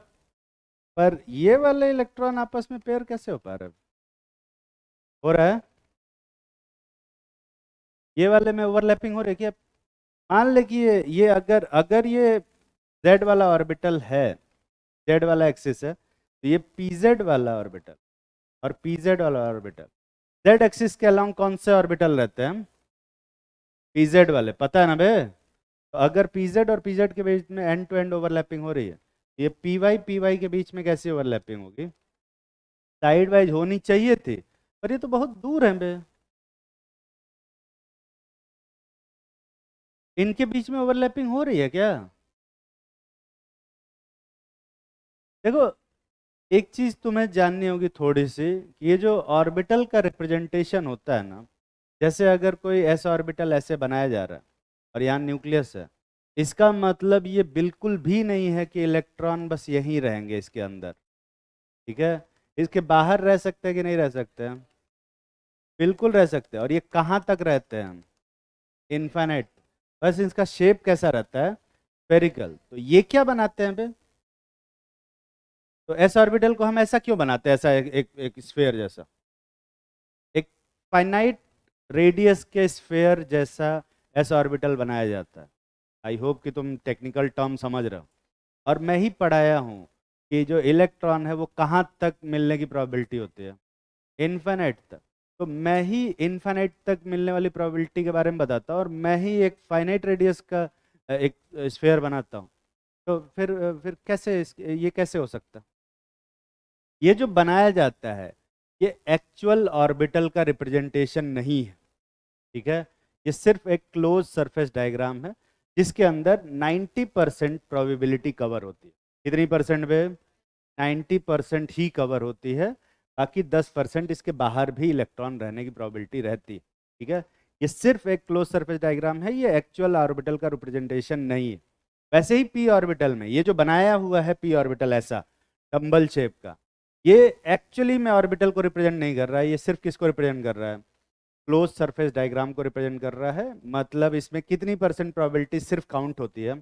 पर ये वाले इलेक्ट्रॉन आपस में पेयर कैसे हो पा रहे हैं? हो रहा है। ये वाले में ओवरलैपिंग हो रही है क्या? मान ले कि ये अगर अगर ये जेड वाला ऑर्बिटल है, जेड वाला एक्सिस है, तो ये पी जेड वाला ऑर्बिटल और पी जेड वाला ऑर्बिटल, जेड एक्सिस के अलावा कौन से ऑर्बिटल रहते हैं? पी जेड वाले, पता है ना बे? तो अगर पी जेड और पी जेड के बीच में एंड टू एंड ओवरलैपिंग हो रही है, ये पी वाई के बीच में कैसी ओवरलैपिंग होगी? साइड वाइज होनी चाहिए थी, पर ये तो बहुत दूर है बे। इनके बीच में ओवरलैपिंग हो रही है क्या? देखो, एक चीज तुम्हें जाननी होगी थोड़ी सी, कि ये जो ऑर्बिटल का रिप्रेजेंटेशन होता है ना, जैसे अगर कोई ऐसा ऑर्बिटल ऐसे बनाया जा रहा है और यहाँ न्यूक्लियस है, इसका मतलब ये बिल्कुल भी नहीं है कि इलेक्ट्रॉन बस यहीं रहेंगे इसके अंदर। ठीक है? इसके बाहर रह सकते हैं कि नहीं रह सकते हैं? बिल्कुल रह सकते हैं। और ये कहाँ तक रहते हैं? इनफाइनाइट। बस इसका शेप कैसा रहता है? स्फेरिकल। तो ये क्या बनाते हैं बे? तो एस ऑर्बिटल को हम ऐसा क्यों बनाते हैं, ऐसा एक स्फेयर जैसा, एक फाइनाइट रेडियस के स्फेयर जैसा एस ऑर्बिटल बनाया जाता है। आई होप कि तुम टेक्निकल टर्म समझ रहे हो। और मैं ही पढ़ाया हूँ कि जो इलेक्ट्रॉन है वो कहाँ तक मिलने की प्रोबेबिलिटी होती है? इनफाइनाइट तक। तो मैं ही इनफाइनाइट तक मिलने वाली प्रोबेबिलिटी के बारे में बताता हूँ, और मैं ही एक फाइनाइट रेडियस का एक स्फेयर बनाता हूँ। तो फिर कैसे ये कैसे हो सकता? ये जो बनाया जाता है, ये एक्चुअल ऑर्बिटल का रिप्रेजेंटेशन नहीं है। ठीक है? ये सिर्फ एक क्लोज सरफेस डायग्राम है, जिसके अंदर 90% प्रोबेबिलिटी कवर होती है। कितनी परसेंट पे? 90% ही कवर होती है। बाकी 10% इसके बाहर भी इलेक्ट्रॉन रहने की प्रोबेबिलिटी रहती है। ठीक है? ये सिर्फ एक क्लोज सरफेस डायग्राम है, ये एक्चुअल ऑर्बिटल का रिप्रेजेंटेशन नहीं है। वैसे ही पी ऑर्बिटल में ये जो बनाया हुआ है पी ऑर्बिटल ऐसा डम्बल शेप का, ये एक्चुअली में ऑर्बिटल को रिप्रेजेंट नहीं कर रहा है। ये सिर्फ किसको रिप्रेजेंट कर रहा है? क्लोज सरफेस डायग्राम को रिप्रेजेंट कर रहा है। मतलब इसमें कितनी परसेंट प्रोबेबिलिटी सिर्फ काउंट होती है?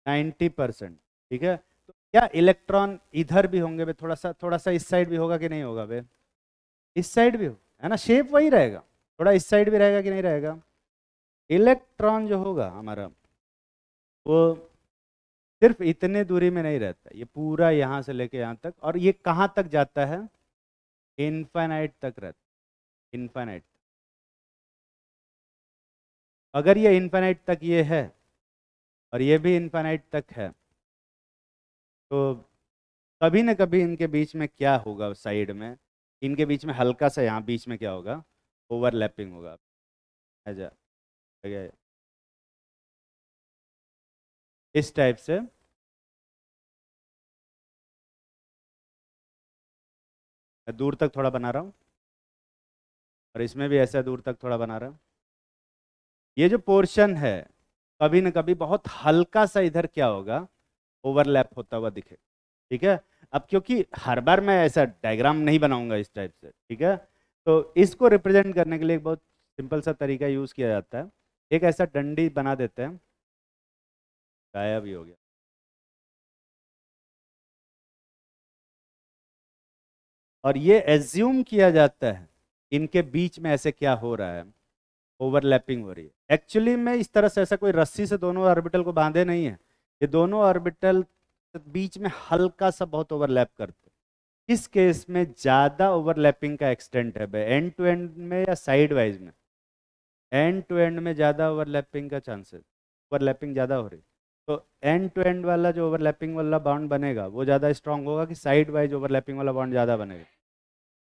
90%। ठीक है? तो क्या इलेक्ट्रॉन इधर भी होंगे बे? थोड़ा सा इस साइड भी होगा कि नहीं होगा बे? इस साइड भी हो, है ना? शेप वही रहेगा। थोड़ा इस साइड भी रहेगा कि नहीं रहेगा? इलेक्ट्रॉन जो होगा हमारा, वो सिर्फ इतने दूरी में नहीं रहता, ये पूरा यहाँ से लेके यहाँ तक। और ये कहाँ तक जाता है? इनफाइनाइट तक रहता है। इनफाइनाइट। अगर ये इनफाइनाइट तक ये है, और ये भी इनफाइनाइट तक है, तो कभी ना कभी इनके बीच में क्या होगा, साइड में इनके बीच में हल्का सा यहाँ बीच में क्या होगा, ओवरलैपिंग होगा। ऐसा इस टाइप से मैं दूर तक थोड़ा बना रहा हूँ, और इसमें भी ऐसा दूर तक थोड़ा बना रहा हूँ। ये जो पोर्शन है कभी ना कभी बहुत हल्का सा इधर क्या होगा, ओवरलैप होता हुआ दिखे। ठीक है। अब क्योंकि हर बार मैं ऐसा डायग्राम नहीं बनाऊंगा इस टाइप से, ठीक है, तो इसको रिप्रेजेंट करने के लिए एक बहुत सिंपल सा तरीका यूज किया जाता है। एक ऐसा डंडी बना देते हैं, गायब ही हो गया। और ये एज्यूम किया जाता है इनके बीच में ऐसे क्या हो रहा है, ओवरलैपिंग हो रही है। एक्चुअली में इस तरह से ऐसा कोई रस्सी से दोनों ऑर्बिटल को बांधे नहीं है, ये दोनों ऑर्बिटल बीच में हल्का सा बहुत ओवरलैप करते हैं। इस केस में ज्यादा ओवरलैपिंग का एक्सटेंट है एंड टू एंड में या साइड वाइज में, एंड टू एंड में ज़्यादा ओवरलैपिंग का चांसेस, ओवरलैपिंग ज़्यादा हो रही। तो एंड टू एंड वाला जो ओवरलैपिंग वाला बॉन्ड बनेगा वो ज़्यादा स्ट्रांग होगा कि साइड वाइज ओवरलैपिंग वाला बॉन्ड ज़्यादा बनेगा।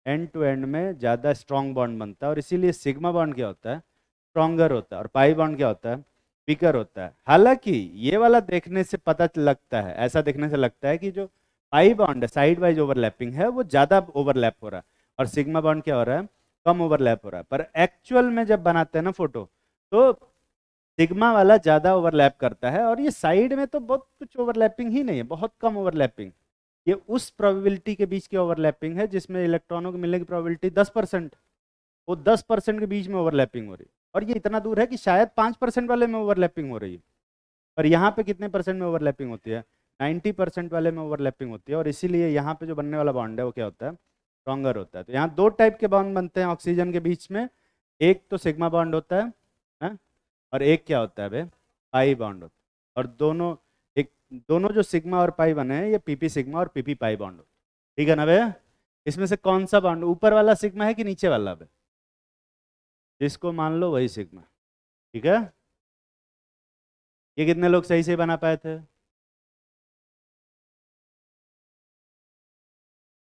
एंड टू एंड में ज़्यादा स्ट्रांग बॉन्ड बनता है, और इसीलिए सिग्मा बॉन्ड क्या होता है, स्ट्रांगर होता है, और पाई बॉन्ड क्या होता है, वीकर होता है। हालांकि ये वाला देखने से पता लगता है, ऐसा देखने से लगता है कि जो पाई बॉन्ड है साइड वाइज ओवरलैपिंग है वो ज़्यादा ओवरलैप हो रहा है, और सिग्मा बॉन्ड क्या हो रहा है, कम ओवरलैप हो रहा है। पर एक्चुअल में जब बनाते हैं ना फोटो, तो सिग्मा वाला ज़्यादा ओवरलैप करता है, और ये साइड में तो बहुत कुछ ओवरलैपिंग ही नहीं है, बहुत कम ओवरलैपिंग। ये उस प्रोबेबिलिटी के बीच की ओवरलैपिंग है जिसमें इलेक्ट्रॉनों को मिलने की प्रोबेबिलिटी 10%, वो 10% के बीच में ओवरलैपिंग हो रही है। और ये इतना दूर है कि शायद 5% वाले में ओवरलैपिंग हो रही है। और यहाँ पे कितने परसेंट में ओवरलैपिंग होती है, 90% वाले में ओवरलैपिंग होती है। और इसीलिए यहाँ पे जो बनने वाला बॉन्ड है वो क्या होता है, स्ट्रॉन्गर होता है। तो यहाँ दो टाइप के बॉन्ड बनते हैं ऑक्सीजन के बीच में, एक तो सिग्मा बॉन्ड होता है? और एक क्या होता है बे, पाई बॉन्ड होता है। और दोनों, एक दोनों जो सिग्मा और पाई बने हैं ये पीपी सिग्मा और पीपी पाई बॉन्ड होता है। ठीक है ना बे? इसमें से कौन सा बॉन्ड, ऊपर वाला सिग्मा है कि नीचे वाला बे, जिसको मान लो वही सिग्मा। ठीक है। ये कितने लोग सही से बना पाए थे?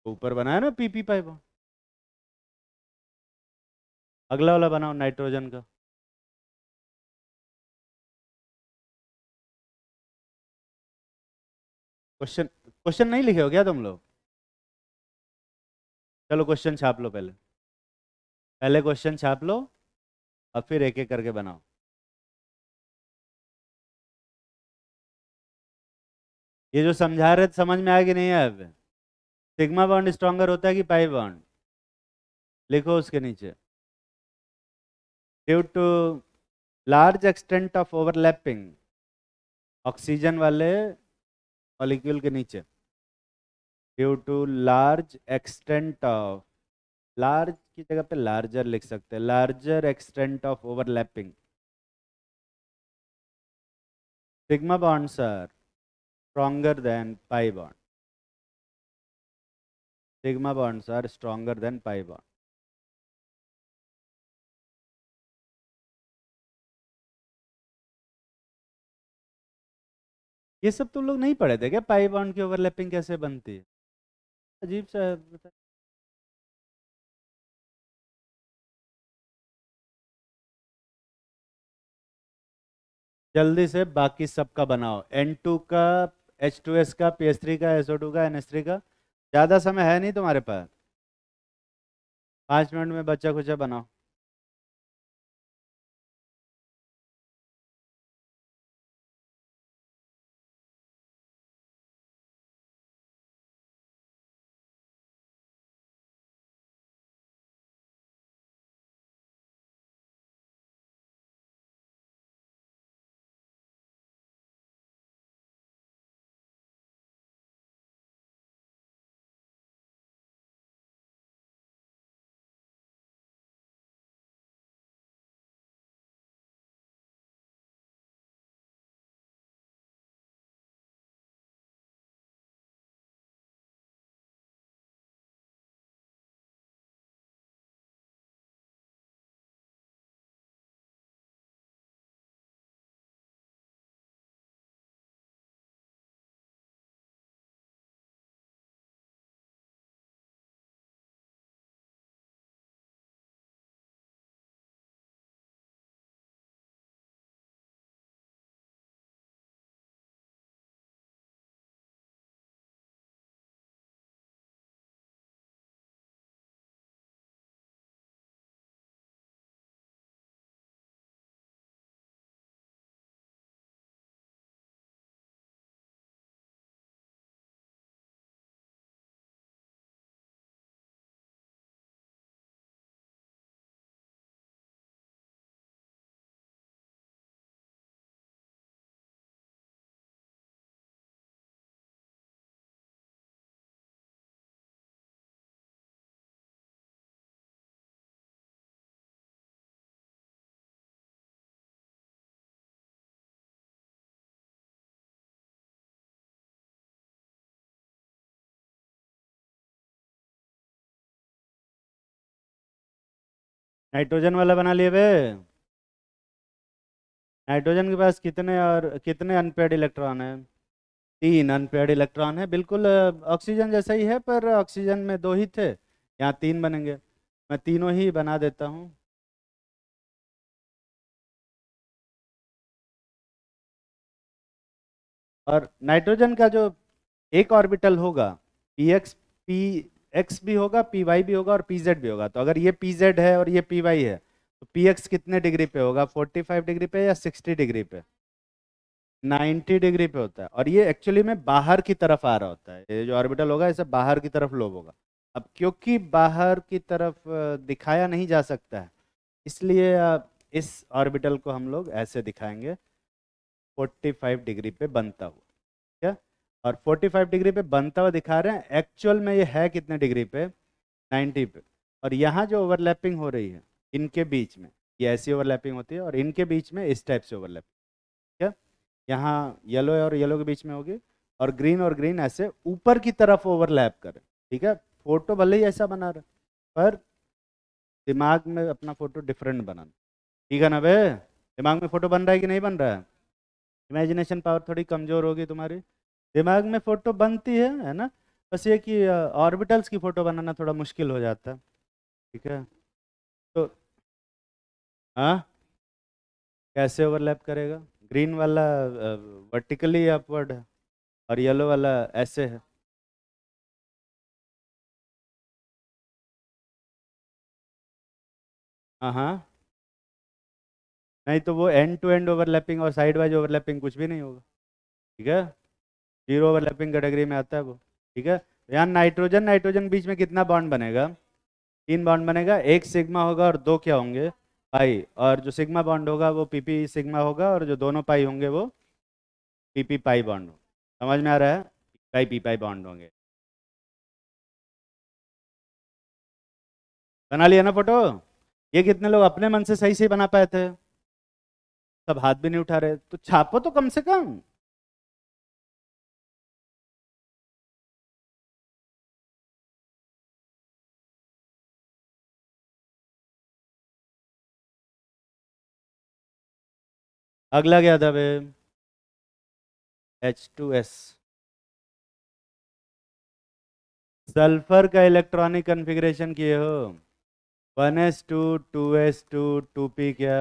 ऊपर बनाया ना पीपी पाई बॉन्ड। अगला वाला बनाओ नाइट्रोजन का। क्वेश्चन, क्वेश्चन नहीं लिखे हो क्या तुम लोग? चलो क्वेश्चन छाप लो पहले, पहले क्वेश्चन छाप लो और फिर एक एक करके बनाओ। ये जो समझा रहे थे समझ में आया कि नहीं आया अब? सिग्मा बॉन्ड स्ट्रॉन्गर होता है कि पाई बॉन्ड? लिखो उसके नीचे, due to large extent of overlapping, oxygen वाले मॉलिक्यूल के नीचे, due to large extent of, large की जगह पे लार्जर लिख सकते हैं, larger extent of overlapping, sigma bonds are stronger than pi bond, sigma bonds are stronger than pi bond। ये सब तुम लोग नहीं पढ़े थे क्या, पाई बॉन्ड की ओवरलैपिंग कैसे बनती है? अजीब सा है, जल्दी से बाकी सबका बनाओ, N2 का, H2S का, PS3 का, SO2 का, NH3 का। ज़्यादा समय है नहीं तुम्हारे पास, 5 मिनट में बच्चा कुचा बनाओ। नाइट्रोजन वाला बना लिए बे। नाइट्रोजन के पास कितने और कितने अनपेयर्ड इलेक्ट्रॉन है? 3 अनपेयर्ड इलेक्ट्रॉन है, बिल्कुल ऑक्सीजन जैसा ही है, पर ऑक्सीजन में 2 ही थे, यहाँ 3 बनेंगे। मैं तीनों ही बना देता हूँ। और नाइट्रोजन का जो एक ऑर्बिटल होगा, पी एक्स, पी एक्स भी होगा, पी वाई भी होगा और पी जेड भी होगा। तो अगर ये पी जेड है और ये पी वाई है, तो पी एक्स कितने डिग्री पे होगा? 45 डिग्री पे या 60 डिग्री पे? 90 डिग्री पे होता है। और ये एक्चुअली में बाहर की तरफ आ रहा होता है, ये जो ऑर्बिटल होगा इसे बाहर की तरफ लोब होगा। अब क्योंकि बाहर की तरफ दिखाया नहीं जा सकता है, इसलिए इस ऑर्बिटल को हम लोग ऐसे दिखाएंगे, 45 डिग्री पे बनता हुआ। क्या? और 45 डिग्री पे बनता हुआ दिखा रहे हैं, एक्चुअल में ये है कितने डिग्री पे? 90 पे। और यहाँ जो ओवरलैपिंग हो रही है इनके बीच में, ये ऐसी ओवरलैपिंग होती है, और इनके बीच में इस टाइप से ओवरलैपिंग। क्या? यहाँ येलो और येलो के बीच में होगी, और ग्रीन ऐसे ऊपर की तरफ ओवरलैप करे। ठीक है, फोटो भले ही ऐसा बना रहे, पर दिमाग में अपना फोटो डिफरेंट बनाना। ठीक है ना बे? दिमाग में फोटो बन रहा है कि नहीं बन रहा है? इमेजिनेशन पावर थोड़ी कमजोर होगी तुम्हारी। दिमाग में फोटो बनती है ना? बस ये कि ऑर्बिटल्स की फोटो बनाना थोड़ा मुश्किल हो जाता है। ठीक है, तो हाँ, कैसे ओवरलैप करेगा? ग्रीन वाला वर्टिकली अपवर्ड है, और येलो वाला ऐसे है। हाँ हाँ, नहीं तो वो एंड टू एंड ओवरलैपिंग और साइड वाइज ओवरलैपिंग कुछ भी नहीं होगा। ठीक है, जीरो ओवरलैपिंग कैटेगरी में आता है वो। ठीक है, यहाँ नाइट्रोजन नाइट्रोजन बीच में कितना बॉन्ड बनेगा? 3 बॉन्ड बनेगा, एक सिग्मा होगा और 2 क्या होंगे? पाई। और जो सिग्मा बॉन्ड होगा वो पीपी सिग्मा होगा, और जो दोनों पाई होंगे वो पीपी पाई बॉन्ड होगा। समझ में आ रहा है? पाई पी पाई बॉन्ड होंगे। बना लिया ना फोटो? ये कितने लोग अपने मन से सही सही बना पाए थे? सब हाथ भी नहीं उठा रहे, तो छापो तो कम से कम। अगला क्या था बे? H2S। सल्फर का इलेक्ट्रॉनिक कन्फिग्रेशन किए हो? 1s2 2s2 2p क्या?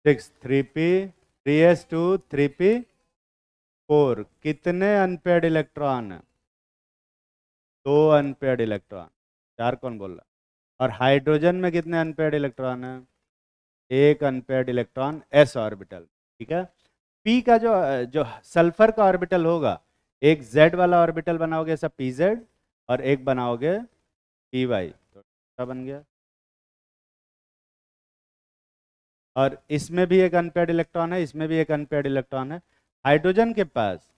6 3p 3s2 3p 4। कितने अनपेयर्ड इलेक्ट्रॉन? 2 unpaired electron. 4 कौन बोल रहा? और हाइड्रोजन में कितने अनपेयर्ड इलेक्ट्रॉन है? एक अनपेयर्ड इलेक्ट्रॉन एस ऑर्बिटल। ठीक है, पी का जो जो सल्फर का ऑर्बिटल होगा, एक जेड वाला ऑर्बिटल बनाओगे सब पी जेड, और एक बनाओगे पी वाई, तो क्या बन गया? और इसमें भी एक अनपेयर्ड इलेक्ट्रॉन है, इसमें भी एक अनपेयर्ड इलेक्ट्रॉन है। हाइड्रोजन के पास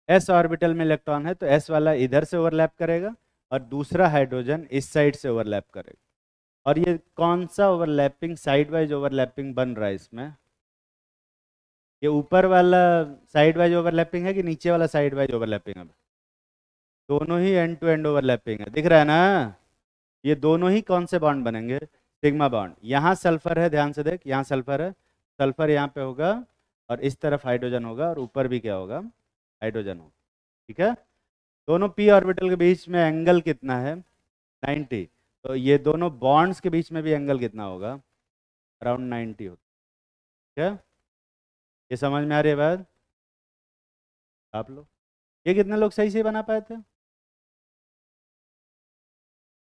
एस ऑर्बिटल में इलेक्ट्रॉन है, तो एस वाला इधर से ओवरलैप करेगा, और दूसरा हाइड्रोजन इस साइड से ओवरलैप करेगा। और ये कौन सा ओवरलैपिंग, साइड वाइज ओवरलैपिंग बन रहा है इसमें? ये ऊपर वाला साइड वाइज ओवरलैपिंग है कि नीचे वाला साइड वाइज ओवरलैपिंग है? दोनों ही एंड टू एंड ओवरलैपिंग है, दिख रहा है ना? ये दोनों ही कौन से बॉन्ड बनेंगे? Sigma bond. यहाँ सल्फर है, ध्यान से देख, यहाँ सल्फर है, सल्फर यहाँ पे होगा, और इस तरफ हाइड्रोजन होगा, और ऊपर भी क्या होगा? हाइड्रोजन होगा। ठीक है, दोनों पी ऑर्बिटल के बीच में एंगल कितना है? 90। तो ये दोनों बॉन्ड्स के बीच में भी एंगल कितना होगा? अराउंड 90 होगा। ठीक है, ये समझ में आ रही है बात? आप लोग ये कितने लोग सही से बना पाए थे?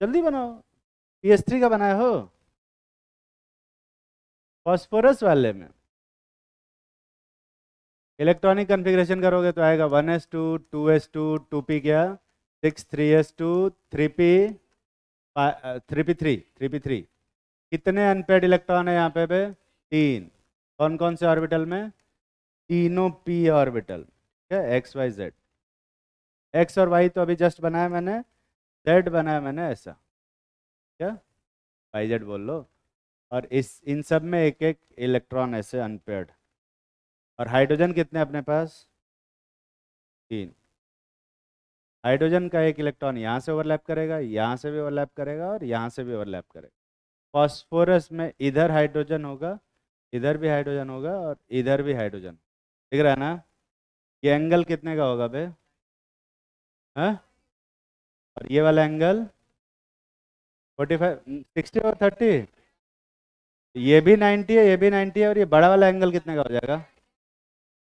जल्दी बनाओ। PS3 का बनाया हो? फॉस्फोरस वाले में इलेक्ट्रॉनिक कन्फिग्रेशन करोगे तो आएगा 1s2 2s2 2p क्या? 6 3s2 3p 3p3 3p3। कितने अनपेयर्ड इलेक्ट्रॉन है यहाँ पे? 3। कौन कौन से ऑर्बिटल में? तीनों p ऑर्बिटल। ठीक है, एक्स वाई जेड। एक्स और वाई तो अभी जस्ट बनाया मैंने, जेड बनाया मैंने ऐसा। क्या? वाई जेड बोल लो। और इस इन सब में एक एक इलेक्ट्रॉन ऐसे अनपेयर्ड। और हाइड्रोजन कितने अपने पास? 3। हाइड्रोजन का एक इलेक्ट्रॉन यहाँ से ओवरलैप करेगा, यहाँ से भी ओवरलैप करेगा और यहाँ से भी ओवरलैप करेगा। फॉस्फोरस में इधर हाइड्रोजन होगा, इधर भी हाइड्रोजन होगा और इधर भी हाइड्रोजन। दिख रहा है ना? ये एंगल कितने का होगा बे? हाँ, और ये वाला एंगल 45, 60 और 30। ये भी 90 है, ये भी 90 है, और ये बड़ा वाला एंगल कितने का हो जाएगा?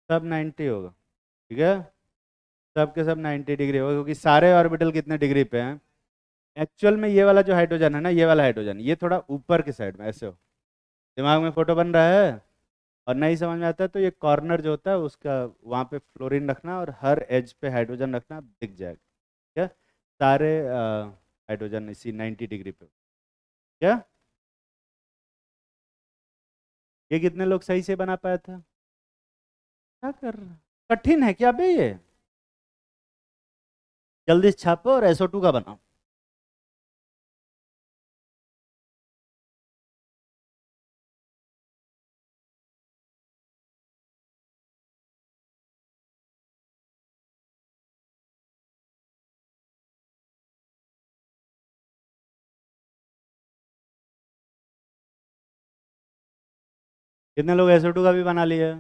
सब 90 होगा। ठीक है, सब के सब 90 डिग्री होगा, क्योंकि सारे ऑर्बिटल कितने डिग्री पे हैं? एक्चुअल में ये वाला जो हाइड्रोजन है ना, ये वाला हाइड्रोजन, ये थोड़ा ऊपर के साइड में ऐसे हो। दिमाग में फोटो बन रहा है? और नहीं समझ में आता है तो ये कॉर्नर जो होता है उसका, वहाँ पे फ्लोरीन रखना और हर एज पे हाइड्रोजन रखना, दिख जाएगा। क्या? सारे हाइड्रोजन इसी 90 डिग्री पे। क्या ये कितने लोग सही से बना पाया था? क्या कर रहा? कठिन है क्या बे ये? जल्दी से छापो और SO2 का बनाओ। कितने लोग SO2 का भी बना लिए?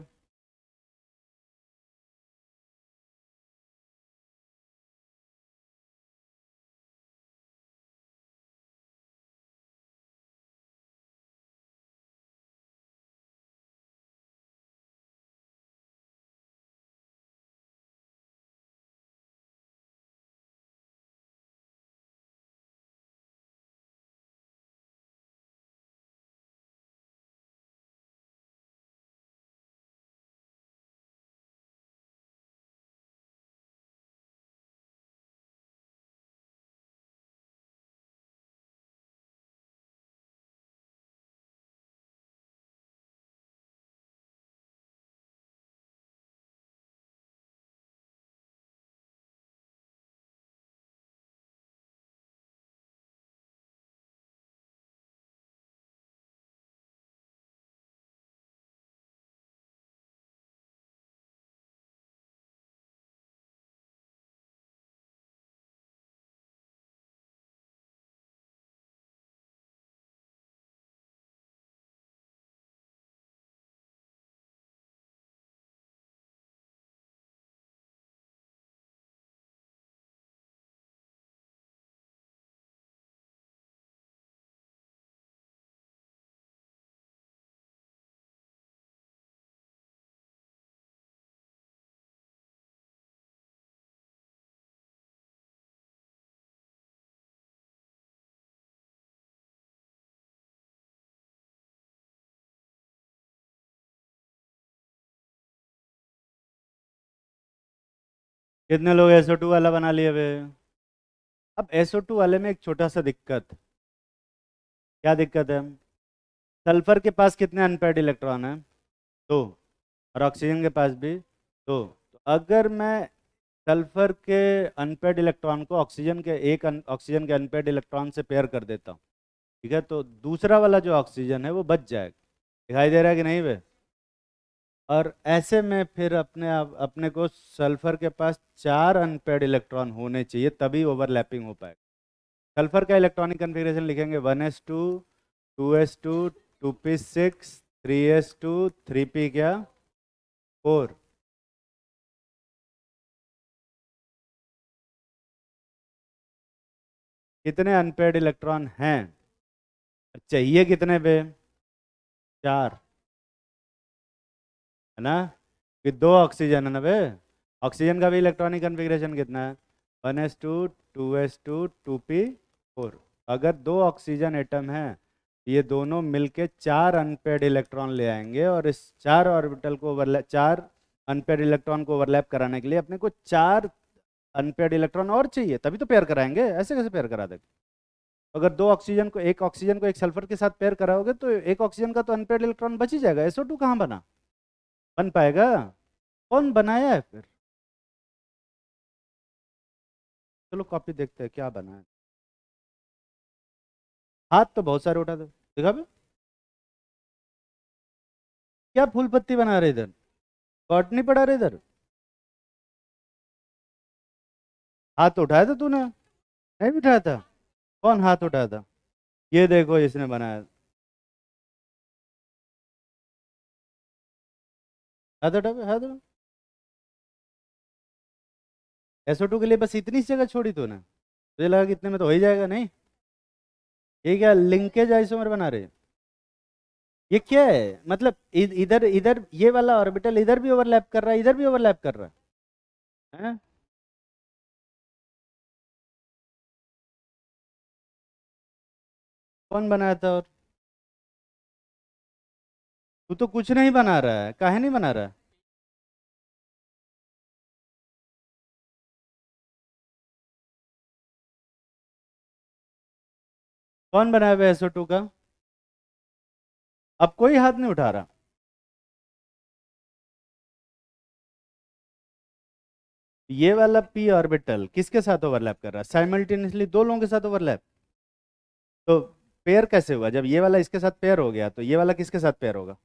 कितने लोग SO2 वाला बना लिए वे? अब SO2 वाले में एक छोटा सा दिक्कत। क्या दिक्कत है? सल्फर के पास कितने अनपेयर्ड इलेक्ट्रॉन है? दो। और ऑक्सीजन के पास भी दो। तो अगर मैं सल्फर के अनपेयर्ड इलेक्ट्रॉन को ऑक्सीजन के ऑक्सीजन के अनपेयर्ड इलेक्ट्रॉन से पेयर कर देता हूँ, ठीक है, तो दूसरा वाला जो ऑक्सीजन है वो बच जाएगा। दिखाई दे रहा है कि नहीं बे? और ऐसे में फिर अपने को सल्फर के पास 4 अनपेयर्ड इलेक्ट्रॉन होने चाहिए, तभी ओवरलैपिंग हो पाएगा। सल्फर का इलेक्ट्रॉनिक कन्फिग्रेशन लिखेंगे 1s2, 2s2, 2p6, 3s2, 3p क्या, 4। कितने अनपेयर्ड इलेक्ट्रॉन हैं? चाहिए कितने पे? 4, है ना? कि 2 ऑक्सीजन है ना बे? ऑक्सीजन का भी इलेक्ट्रॉनिक कन्फिग्रेशन कितना है? 1s2, 2s2, 2p4। अगर 2 ऑक्सीजन एटम है, ये दोनों मिलके 4 अनपेयर्ड इलेक्ट्रॉन ले आएंगे, और इस 4 ऑर्बिटल को ओवरलैप, 4 अनपेयर्ड इलेक्ट्रॉन को ओवरलैप कराने के लिए अपने को 4 अनपेयर्ड इलेक्ट्रॉन और चाहिए, तभी तो पेयर कराएंगे। ऐसे कैसे पेयर करा देंगे? अगर 2 ऑक्सीजन को, एक ऑक्सीजन को एक सल्फर के साथ पेयर कराओगे तो एक ऑक्सीजन का तो अनपेयर्ड इलेक्ट्रॉन बच ही जाएगा। SO2 कहाँ बना? बन पाएगा? कौन बनाया है फिर? चलो कॉपी देखते हैं क्या बना है। हाथ तो बहुत सारे उठा दो, देखा भी? क्या फूल पत्ती बना रहे इधर? कॉट नहीं पड़ा रहे इधर? हाथ उठाया था तूने? नहीं उठाया था? कौन हाथ उठाया था? ये देखो इसने बनाया। हाथ उठा, हाथ उठा। SO2 के लिए बस इतनी सी जगह छोड़ी तूने? मुझे लगा कि इतने में तो हो ही जाएगा। नहीं, ये क्या लिंकेज आइसोमर बना रहे? ये क्या है? मतलब इधर इधर ये वाला ऑर्बिटल इधर भी ओवरलैप कर रहा है, इधर भी ओवरलैप कर रहा है। कौन बनाया था? और तू तो कुछ नहीं बना रहा है, काहे नहीं बना रहा है? कौन बनाया हुआ SO2 का? अब कोई हाथ नहीं उठा रहा। ये वाला p ऑर्बिटल किसके साथ ओवरलैप कर रहा है? साइमल्टेनियसली दो लोगों के साथ ओवरलैप। तो पेयर कैसे हुआ? जब ये वाला इसके साथ पेयर हो गया तो ये वाला किसके साथ पेयर होगा?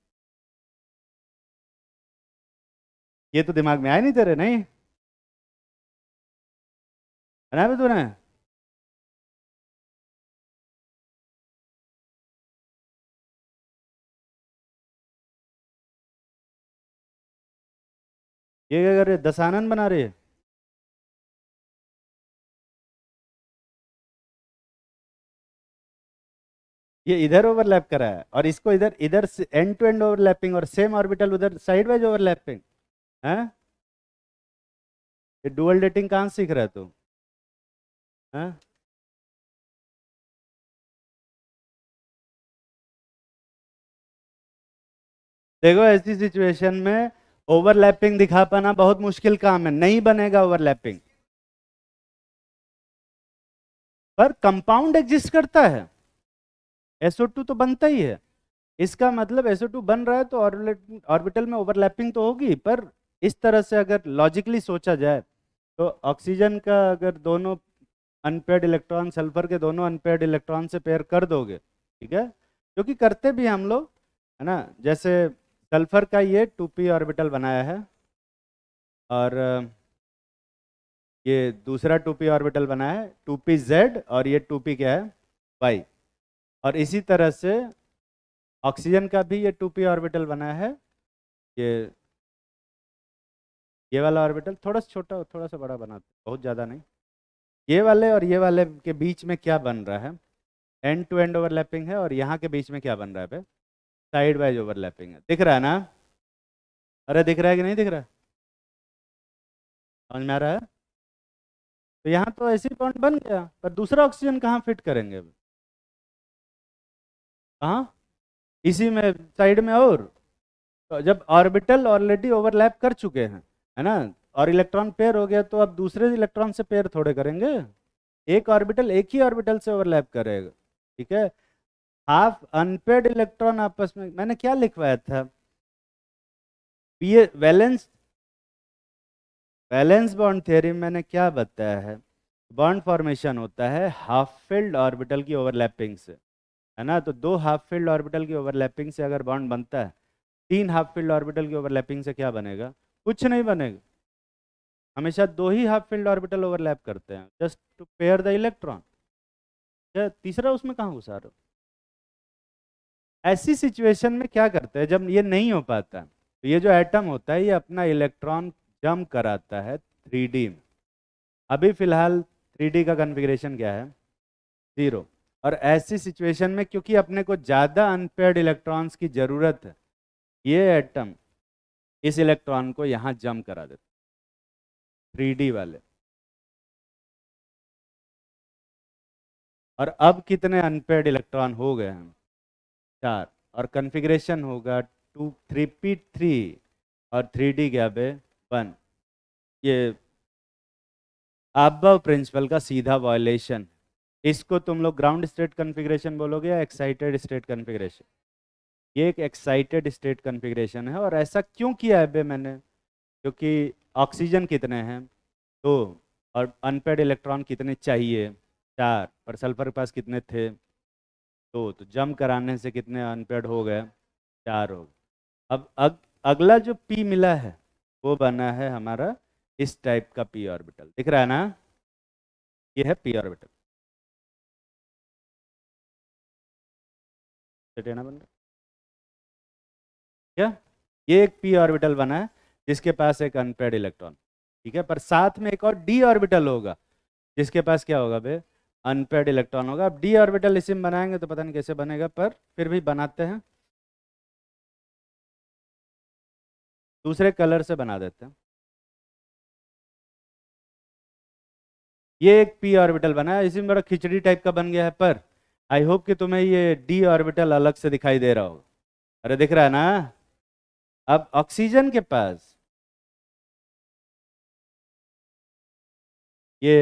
ये तो दिमाग में आया नहीं तेरे? नहीं बनाया भी तूने? ये क्या कर रहे? दशानन बना रहे हैं? ये इधर ओवरलैप करा है और इसको इधर इधर एंड टू एंड ओवरलैपिंग और सेम ऑर्बिटल उधर साइड वाइज ओवरलैपिंग है। ये डुअल डेटिंग कहाँ से सीख रहा है तू? हैं? देखो ऐसी सिचुएशन में ओवरलैपिंग दिखा पाना बहुत मुश्किल काम है, नहीं बनेगा ओवरलैपिंग। पर कंपाउंड एग्जिस्ट करता है, SO2 तो बनता ही है। इसका मतलब SO2 बन रहा है तो ऑर्बिटल में ओवरलैपिंग तो होगी। पर इस तरह से अगर लॉजिकली सोचा जाए तो ऑक्सीजन का अगर दोनों अनपेयर्ड इलेक्ट्रॉन सल्फर के दोनों अनपेयर्ड इलेक्ट्रॉन से पेयर कर दोगे, ठीक है, जो कि करते भी हम लोग, है ना। जैसे सल्फर का ये 2p ऑर्बिटल बनाया है और ये दूसरा 2p ऑर्बिटल बना है 2pz और ये 2p क्या है? y। और इसी तरह से ऑक्सीजन का भी ये 2p ऑर्बिटल बना है। ये ये वाला ऑर्बिटल थोड़ा सा छोटा थोड़ा सा बड़ा बनाते, बहुत ज़्यादा नहीं। ये वाले और ये वाले के बीच में क्या बन रहा है? एंड टू एंड ओवरलैपिंग है। और यहाँ के बीच में क्या बन रहा है पे? साइड वाइज ओवरलैपिंग है। दिख रहा है ना? अरे दिख रहा है कि नहीं दिख रहा है? समझ में आ रहा है? तो यहाँ तो ऐसी बॉन्ड बन गया, पर दूसरा ऑक्सीजन कहाँ फिट करेंगे अब? कहाँ? इसी में साइड में। और तो जब ऑर्बिटल ऑलरेडी ओवरलैप कर चुके हैं, है ना, और इलेक्ट्रॉन पेयर हो गया तो अब दूसरे इलेक्ट्रॉन से पेयर थोड़े करेंगे। एक ऑर्बिटल एक ही ऑर्बिटल से ओवरलैप करेगा, ठीक है। हाफ अनपेयर्ड इलेक्ट्रॉन आपस में, मैंने क्या लिखवाया था? ये वैलेंस वैलेंस बॉन्ड थ्योरी में मैंने क्या बताया है? बॉन्ड फॉर्मेशन होता है हाफ फिल्ड ऑर्बिटल की ओवरलैपिंग से, है ना। तो दो हाफ फिल्ड ऑर्बिटल की ओवरलैपिंग से अगर बॉन्ड बनता है, तीन हाफ फिल्ड ऑर्बिटल की ओवरलैपिंग से क्या बनेगा? कुछ नहीं बनेगा। हमेशा दो ही हाफ फिल्ड ऑर्बिटल ओवरलैप करते हैं just to pair the electron. तीसरा उसमें कहाँ घुसा रहे हो? ऐसी सिचुएशन में क्या करते हैं जब ये नहीं हो पाता? तो ये जो एटम होता है ये अपना इलेक्ट्रॉन जम्प कराता है 3D में। अभी फिलहाल 3D का कॉन्फ़िगरेशन क्या है? 0। और ऐसी सिचुएशन में क्योंकि अपने को ज़्यादा अनपेयर्ड इलेक्ट्रॉन्स की ज़रूरत है, ये एटम इस इलेक्ट्रॉन को यहाँ जम्प करा देता, 3D वाले। और अब कितने अनपेयर्ड इलेक्ट्रॉन हो गए हैं? 4। और कॉन्फ़िगरेशन होगा 3p3 और 3D गैप है 1। ये अबव प्रिंसिपल का सीधा वायलेशन। इसको तुम लोग ग्राउंड स्टेट कॉन्फ़िगरेशन बोलोगे या एक्साइटेड स्टेट कॉन्फ़िगरेशन? ये एक एक्साइटेड स्टेट कॉन्फ़िगरेशन है। और ऐसा क्यों किया है बे मैंने? क्योंकि ऑक्सीजन कितने हैं? 2। और अनपेयर्ड इलेक्ट्रॉन कितने चाहिए? 4। पर सल्फर के पास कितने थे? 2। तो जम कराने से कितने अनपेयर्ड हो गए? 4 हो गए। अब अगला जो p मिला है वो बना है हमारा इस टाइप का p ऑर्बिटल। दिख रहा है ना? ये है p ऑर्बिटल। सेटेना बन रहा क्या? ये एक p ऑर्बिटल बना है जिसके पास एक अनपेयर्ड इलेक्ट्रॉन, ठीक है, पर साथ में एक और d ऑर्बिटल होगा जिसके पास क्या होगा बे, अनपेयर्ड इलेक्ट्रॉन होगा। अब d ऑर्बिटल इसी में बनाएंगे तो पता नहीं कैसे बनेगा, पर फिर भी बनाते हैं, दूसरे कलर से बना देते हैं। ये एक p ऑर्बिटल बना है, इसी में बड़ा खिचड़ी टाइप का बन गया है, पर आई होप कि तुम्हें ये d ऑर्बिटल अलग से दिखाई दे रहा होगा। अरे दिख रहा है ना? अब ऑक्सीजन के पास ये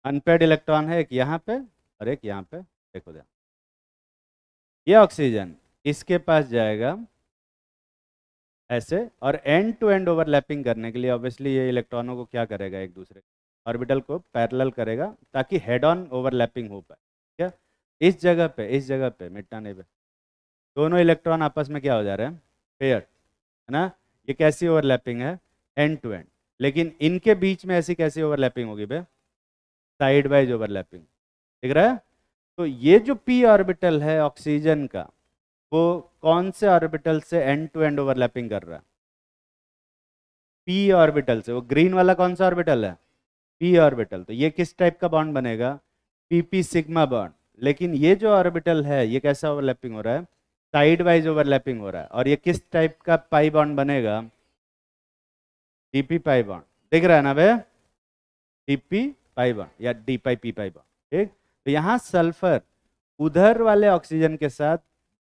अनपेयर्ड इलेक्ट्रॉन है, एक यहाँ पे और एक यहाँ पे, देखो ध्यान, ये ऑक्सीजन इसके पास जाएगा ऐसे, और एंड टू एंड ओवरलैपिंग करने के लिए ऑब्वियसली ये इलेक्ट्रॉनों को क्या करेगा, एक दूसरे ऑर्बिटल को पैरेलल करेगा ताकि हेड ऑन ओवरलैपिंग हो पाए। क्या इस जगह पे मिटना नहीं पे, दोनों इलेक्ट्रॉन आपस में क्या हो जा रहे हैं, पेयर, है ना? ये कैसी ओवरलैपिंग है, एंड टू एंड, लेकिन इनके बीच में ऐसी कैसी ओवरलैपिंग होगी बे, साइड वाइज ओवरलैपिंग, दिख रहा है? तो ये जो p ऑर्बिटल है ऑक्सीजन का, वो कौन से ऑर्बिटल से एंड टू एंड ओवरलैपिंग कर रहा है, p ऑर्बिटल से। वो ग्रीन वाला कौन सा ऑर्बिटल है, p ऑर्बिटल। तो ये किस टाइप का बॉन्ड बनेगा, pp सिग्मा बॉन्ड। लेकिन ये जो ऑर्बिटल है ये कैसा ओवरलैपिंग हो रहा है, साइड वाइज ओवरलैपिंग हो रहा है, और ये किस टाइप का पाई बॉन्ड बनेगा, dp पाई बॉन्ड। दिख रहा है ना बे, dp पाई बॉन्ड या d पाई p पाई बॉन्ड, ठीक। तो यहाँ सल्फर उधर वाले ऑक्सीजन के साथ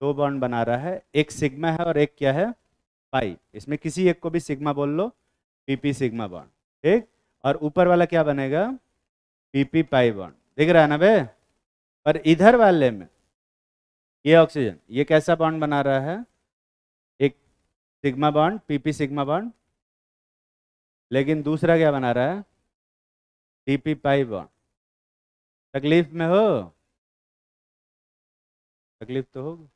दो बॉन्ड बना रहा है, एक सिग्मा है और एक क्या है, पाई। इसमें किसी एक को भी सिग्मा बोल लो, pp सिग्मा बॉन्ड, ठीक। और ऊपर वाला क्या बनेगा, pp पाई बॉन्ड। दिख रहा है ना बे? और इधर वाले में ये ऑक्सीजन ये कैसा बॉन्ड बना रहा है, एक sigma bond, pp sigma bond, लेकिन दूसरा क्या बना रहा है, dp पाई बॉन्ड। तकलीफ में हो, तकलीफ तो होगी,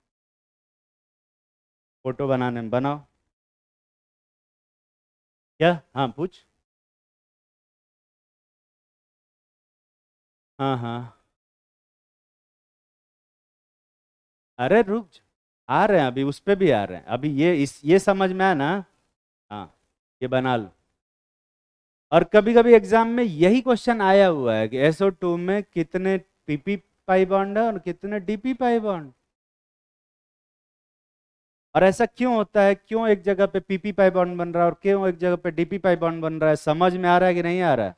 फोटो बनाने में, बनाओ। क्या, हाँ पूछ। हाँ हाँ, अरे रुक आ रहे हैं, अभी उस पे भी आ रहे हैं, अभी ये समझ में आया ना। हाँ, ये बना लो। और कभी कभी एग्जाम में यही क्वेश्चन आया हुआ है कि SO2 में कितने pp पाई बॉन्ड है और कितने dp पाई बॉन्ड। और ऐसा क्यों होता है, क्यों एक जगह पे pp पाई बॉन्ड बन रहा है और क्यों एक जगह पे dp पाई बॉन्ड बन रहा है, समझ में आ रहा है कि नहीं आ रहा है?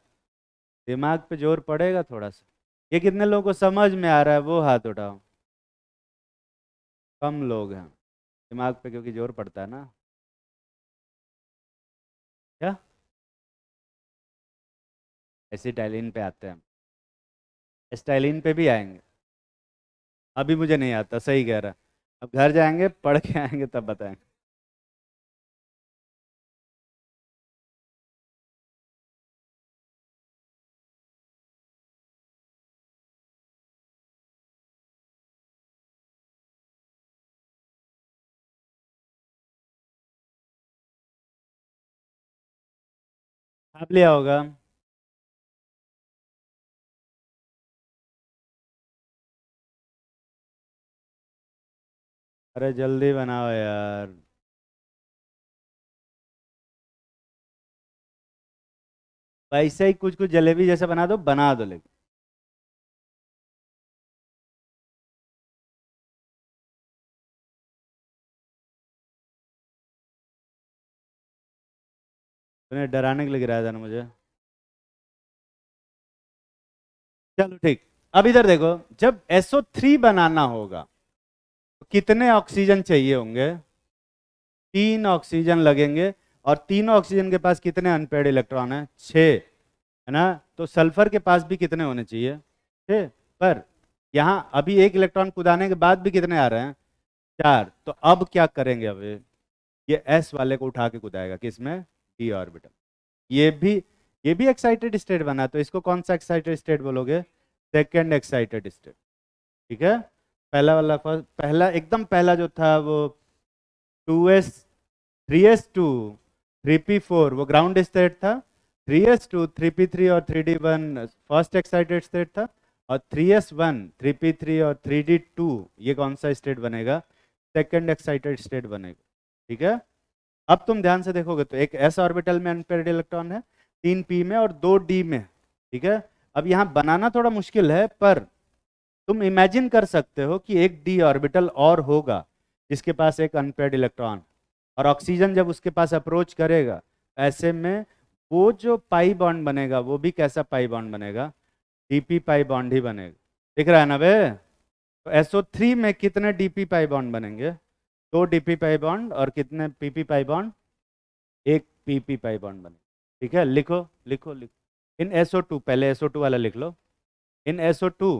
दिमाग पे जोर पड़ेगा थोड़ा सा। ये कितने लोगों को समझ में आ रहा है, वो हाथ उठाओ। कम लोग हैं, दिमाग पे क्योंकि जोर पड़ता है ना। क्या, एसिटाइलिन पे आते हैं, एस्टाइलिन पे भी आएंगे, अभी मुझे नहीं आता, सही कह रहा। अब घर जाएंगे पढ़ के आएंगे तब बताएंगे। आप लिया होगा। अरे जल्दी बनाओ यार। वैसे ही कुछ कुछ जलेबी जैसे बना दो, बना दो, लेकिन उन्हें डराने के लिए गिराया था ना मुझे। चलो ठीक, अब इधर देखो, जब SO3 बनाना होगा तो कितने ऑक्सीजन चाहिए होंगे, 3 ऑक्सीजन लगेंगे। और तीनों ऑक्सीजन के पास कितने अनपेयर्ड इलेक्ट्रॉन है, 6, है ना? तो सल्फर के पास भी कितने होने चाहिए, 6। पर यहाँ अभी एक इलेक्ट्रॉन कुदाने के बाद भी कितने आ रहे हैं, 4। तो अब क्या करेंगे, अब ये S वाले को उठा के कुदाएगा किसमें, d ऑर्बिटल। ये भी ये भी एक्साइटेड स्टेट बना, तो इसको कौन सा एक्साइटेड स्टेट बोलोगे, सेकेंड एक्साइटेड स्टेट, ठीक है। पहला वाला फर्स्ट, पहला एकदम पहला जो था वो 2s 3s2 3p4 वो ग्राउंड स्टेट था। 3s2 3p3 और 3d1 फर्स्ट एक्साइटेड स्टेट था, और 3s1 3p3 और 3d2 ये कौन सा स्टेट बनेगा? सेकंड एक्साइटेड स्टेट बनेगा। ठीक है, अब तुम ध्यान से देखोगे तो एक s ऑर्बिटल में अनपेयर्ड इलेक्ट्रॉन है, 3p में और 2d में। ठीक है, अब यहाँ बनाना थोड़ा मुश्किल है, पर तुम इमेजिन कर सकते हो कि एक d ऑर्बिटल और होगा जिसके पास एक अनपेयर्ड इलेक्ट्रॉन, और ऑक्सीजन जब उसके पास अप्रोच करेगा, ऐसे में वो जो पाई बॉन्ड बनेगा वो भी कैसा पाई बॉन्ड बनेगा? डीपी पाई बॉन्ड ही बनेगा। दिख रहा है ना बे? तो SO3 में कितने डीपी पाई बॉन्ड बनेंगे? 2 डीपी पाई बॉन्ड, और कितने पीपी पाई बॉन्ड? एक पीपी पाई बॉन्ड बनेगा। ठीक है, लिखो लिखो लिखो। इन SO2, पहले SO2 वाला लिख लो। इन SO2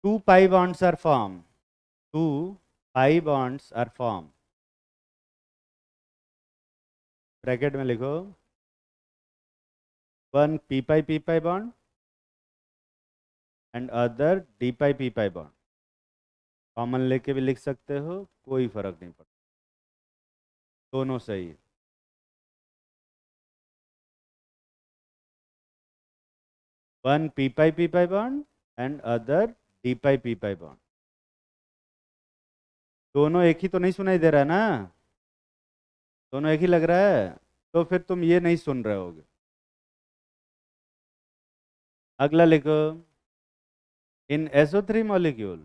2 pi bonds are formed. 2 pi bonds are formed. Bracket में लिखो 1 p pi bond and other d pi bond. Common लेके भी लिख सकते हो, कोई फर्क नहीं पड़ता, दोनों सही है। One p pi bond and other d pi bond. दोनों एक ही तो नहीं सुनाई दे रहा है ना? दोनों एक ही लग रहा है, तो फिर तुम ये नहीं सुन रहे होगे। अगला लिखो, इन SO3 molecule,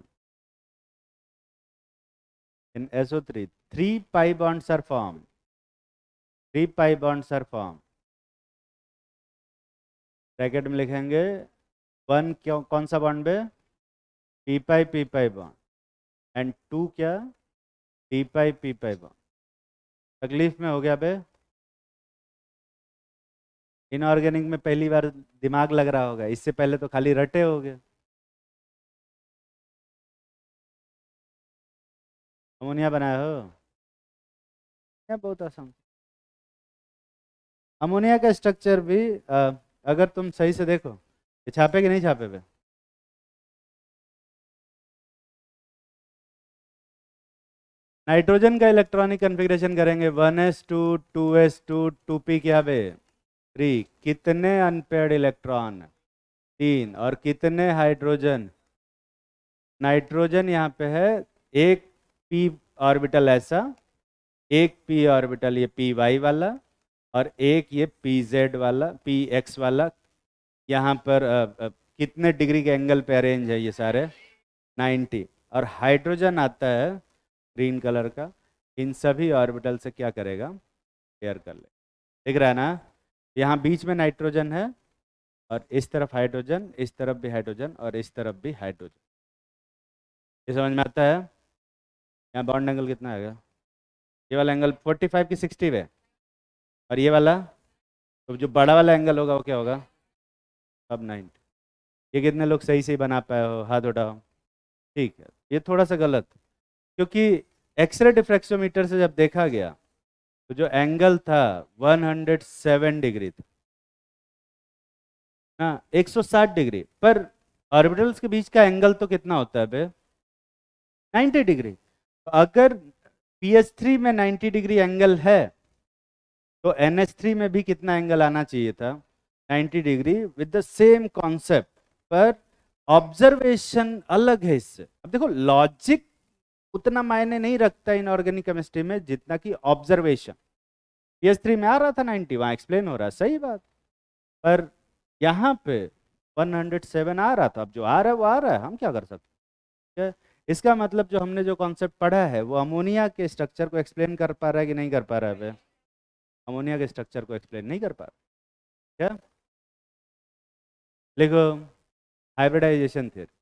in SO3 3 pi bonds are formed. 3 pi bonds are formed. Bracket में लिखेंगे 1 क्यों, कौन सा बॉन्ड बे? p pi बॉन्ड, एंड 2 क्या? d pi bond. तकलीफ में हो गया बे? इनऑर्गेनिक में पहली बार दिमाग लग रहा होगा, इससे पहले तो खाली रटे हो गए। अमोनिया बनाया हो? क्या, बहुत आसान। अमोनिया का स्ट्रक्चर भी अगर तुम सही से देखो, ये छापे कि नहीं छापे बे? नाइट्रोजन का इलेक्ट्रॉनिक कन्फिग्रेशन करेंगे 1s2 2s2 2p क्या बे? 3। कितने अनपेयर्ड इलेक्ट्रॉन? 3। और कितने हाइड्रोजन? नाइट्रोजन यहाँ पे है एक p ऑर्बिटल ऐसा, एक p ऑर्बिटल ये py वाला, और एक ये pz वाला, px वाला। यहाँ पर कितने डिग्री के एंगल पे अरेंज है ये सारे? 90। और हाइड्रोजन आता है ग्रीन कलर का, इन सभी ऑर्बिटल से क्या करेगा? पेयर कर ले। दिख रहा है ना? यहाँ बीच में नाइट्रोजन है, और इस तरफ हाइड्रोजन, इस तरफ भी हाइड्रोजन, और इस तरफ भी हाइड्रोजन। ये समझ में आता है? यहाँ बॉन्ड एंगल कितना आएगा? ये वाला एंगल 45 की 60 है, और ये वाला, तो जो बड़ा वाला एंगल होगा वो क्या होगा? अब 90। ये कितने लोग सही से बना पाए हो? हाथ उठाओ। ठीक है, ये थोड़ा सा गलत, क्योंकि एक्सरे डिफ्रैक्शोमीटर से जब देखा गया तो जो एंगल था 107 डिग्री था ना, 160 डिग्री, पर ऑर्बिटल्स के बीच का एंगल तो कितना होता है बे? 90 डिग्री। तो अगर PH3 में 90 डिग्री एंगल है, तो NH3 में भी कितना एंगल आना चाहिए था? 90 degree, with the same concept, पर ऑब्जर्वेशन अलग है इससे। अब देखो, लॉजिक उतना मायने नहीं रखता इनऑर्गेनिक केमिस्ट्री में जितना कि ऑब्जर्वेशन। PH3 में आ रहा था 90, वहां एक्सप्लेन हो रहा है, सही बात, पर यहाँ पे 107 आ रहा था। अब जो आ रहा है वो आ रहा है, हम क्या कर सकते हैं? इसका मतलब जो हमने जो कॉन्सेप्ट पढ़ा है वो अमोनिया के स्ट्रक्चर को एक्सप्लेन कर पा रहा है कि नहीं कर पा रहा है? अमोनिया के स्ट्रक्चर को एक्सप्लेन नहीं कर पा रहा। क्या लिखो? Hybridisation theory.